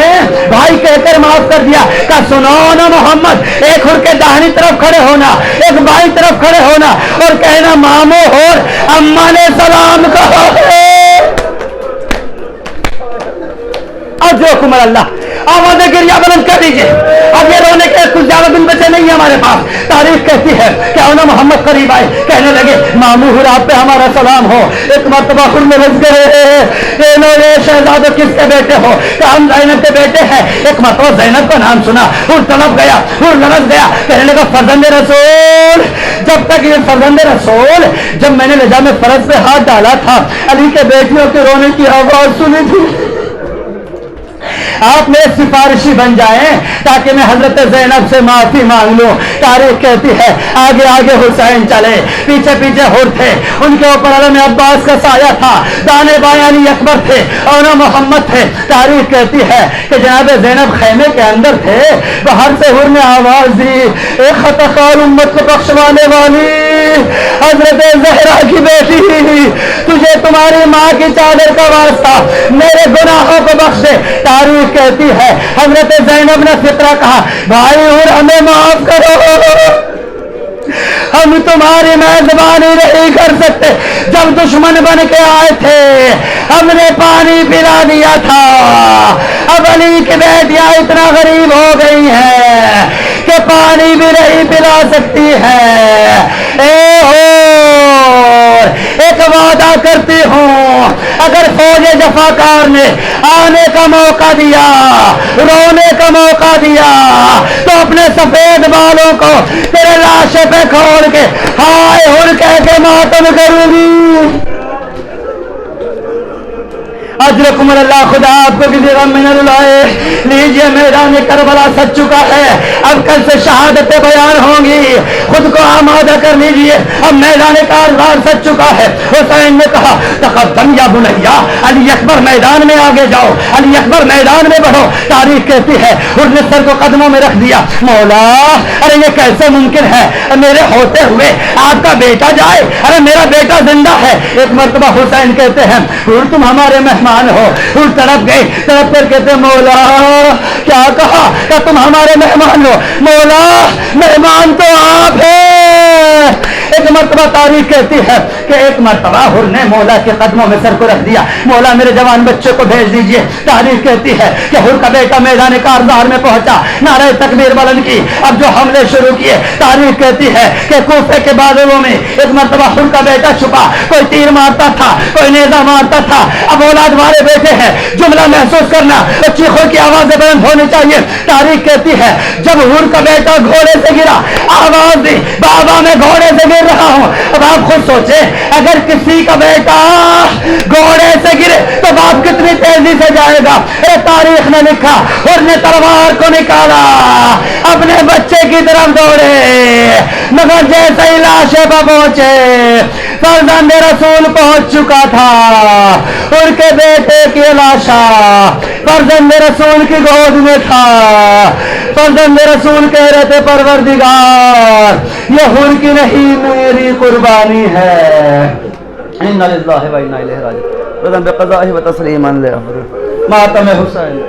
بھائی کہہ کر معاف کر دیا. کہ سنو نا محمد, ایک ہر کے داہنی طرف کھڑے ہونا, ایک بائیں طرف کھڑے ہونا اور کہنا ماموں اور اماں نے سلام کہا ہے. اجرکم اللہ. آواز گریہ بلند کر دیجئے. اب یہ رونے کے کچھ زیادہ دن بچے نہیں ہیں ہمارے پاس. تاریخ کہتی ہے کہ اونا محمد قریب آئے, کہنے لگے ماموں ہر آپ پہ ہمارا سلام ہو. ایک مرتبہ ہر میں رس گئے شہزادہ کس کے بیٹے ہو؟ کہ ہم زینب کے بیٹے ہیں. ایک مرتبہ زینب کا نام سنا, ہر تڑپ گیا, ہر لرز گیا, کہنے لگا فرزند رسول. جب تک یہ فرزند رسول, جب میں نے لجام فرض پہ ہاتھ ڈالا تھا علی کے بیٹیوں کے رونے کی آواز سنی تھی. آپ میرے سفارشی بن جائیں تاکہ میں حضرت زینب سے معافی مانگ لوں. تاریخ کہتی ہے آگے آگے حسین چلے, پیچھے پیچھے ہر تھے, ان کے اوپر علم عباس کا سایہ تھا, دانے بائیں علی اکبر تھے اور محمد تھے. تاریخ کہتی ہے کہ جناب زینب خیمے کے اندر تھے, باہر سے ہر نے آواز دی اے خطخال امت کو بخشوانے والی حضرت زہرا کی بیٹی, تجھے تمہاری ماں کی چادر کا واسطہ میرے گناہوں کو بخش دے. تاریخ کہتی ہے حضرت زینب نے فطرہ کہا بھائی اور ہمیں معاف کرو, ہم تمہاری میزبانی نہیں کر سکتے. جب دشمن بن کے آئے تھے ہم نے پانی پلا دیا تھا, اب علی کی بیٹیاں اتنا غریب ہو گئی ہیں کہ پانی بھی نہیں پلا سکتی ہے. ایک وعدہ کرتی ہوں, اگر فوج جفاکار نے آنے کا موقع دیا, رونے کا موقع دیا, تو اپنے سفید بالوں کو تیرے لاشے پہ کھول کے ہائے ہر کہہ کے ماتم کروں گی. اجرکم اللہ. خدا آپ کو کسی غم میں نہ رلائے. لیجئے میدان کربلا سج چکا ہے, اب کل سے شہادتیں بیان ہوں گی, خود کو آمادہ کر لیجئے. اب میدان کارزار سج چکا ہے. حسین نے کہا تقدم یا بنیا, علی اکبر میدان میں آگے جاؤ, علی اکبر میدان میں بڑھو. تاریخ کہتی ہے اس نے سر کو قدموں میں رکھ دیا. مولا ارے یہ کیسے ممکن ہے میرے ہوتے ہوئے آپ کا بیٹا جائے, ارے میرا بیٹا زندہ ہے. ایک مرتبہ حسین کہتے ہیں تم ہمارے مہمان ہو. وہ تڑپ گئے, تڑپ کر کہتے مولا کیا کہا؟ کہ تم ہمارے مہمان ہو. مولا مہمان تو آپ ہیں. ایک مرتبہ تاریخ کہتی ہے کہ ایک مرتبہ ہر نے مولا کے قدموں میں سر کو رکھ دیا, مولا میرے جوان بچے کو بھیج دیجئے. تاریخ کہتی ہے کہ ہر کا بیٹا میدان کارزار میں پہنچا, نعرہ تکبیر بلند کی, اب جو حملے شروع کیے. تاریخ کہتی ہے کہ کوفے کے بادلوں میں ایک مرتبہ ہر کا بیٹا چھپا, کوئی تیر مارتا تھا, کوئی نیزہ مارتا تھا. اب اولاد والے بیٹے ہیں, جملہ محسوس کرنا, چیخوں کی آوازیں بلند ہونی چاہیے. تاریخ کہتی ہے جب ہر کا بیٹا گھوڑے سے گرا, آواز دی بابا میں گھوڑے سے گر رہا ہوں. اب آپ خود سوچیں اگر کسی کا بیٹا گھوڑے سے گرے تو باپ کتنی تیزی سے جائے گا. تاریخ نے لکھا ہر نے تلوار کو نکالا, اپنے بچے کی طرف دوڑے, مگر جیسے ہی لاشے پر پہنچے فرزند رسول پہنچ چکا تھا. ان کے بیٹے کی لاشا فرزند رسول کی گود میں تھا. فرزند رسول کہہ رہے تھے پروردگار یہ ہر کی نہیں میری قربانی ہے. انا للہ و انا الیہ راجعون. رضا بقضائہ و تسلیما لامرہ. ماتم حسین.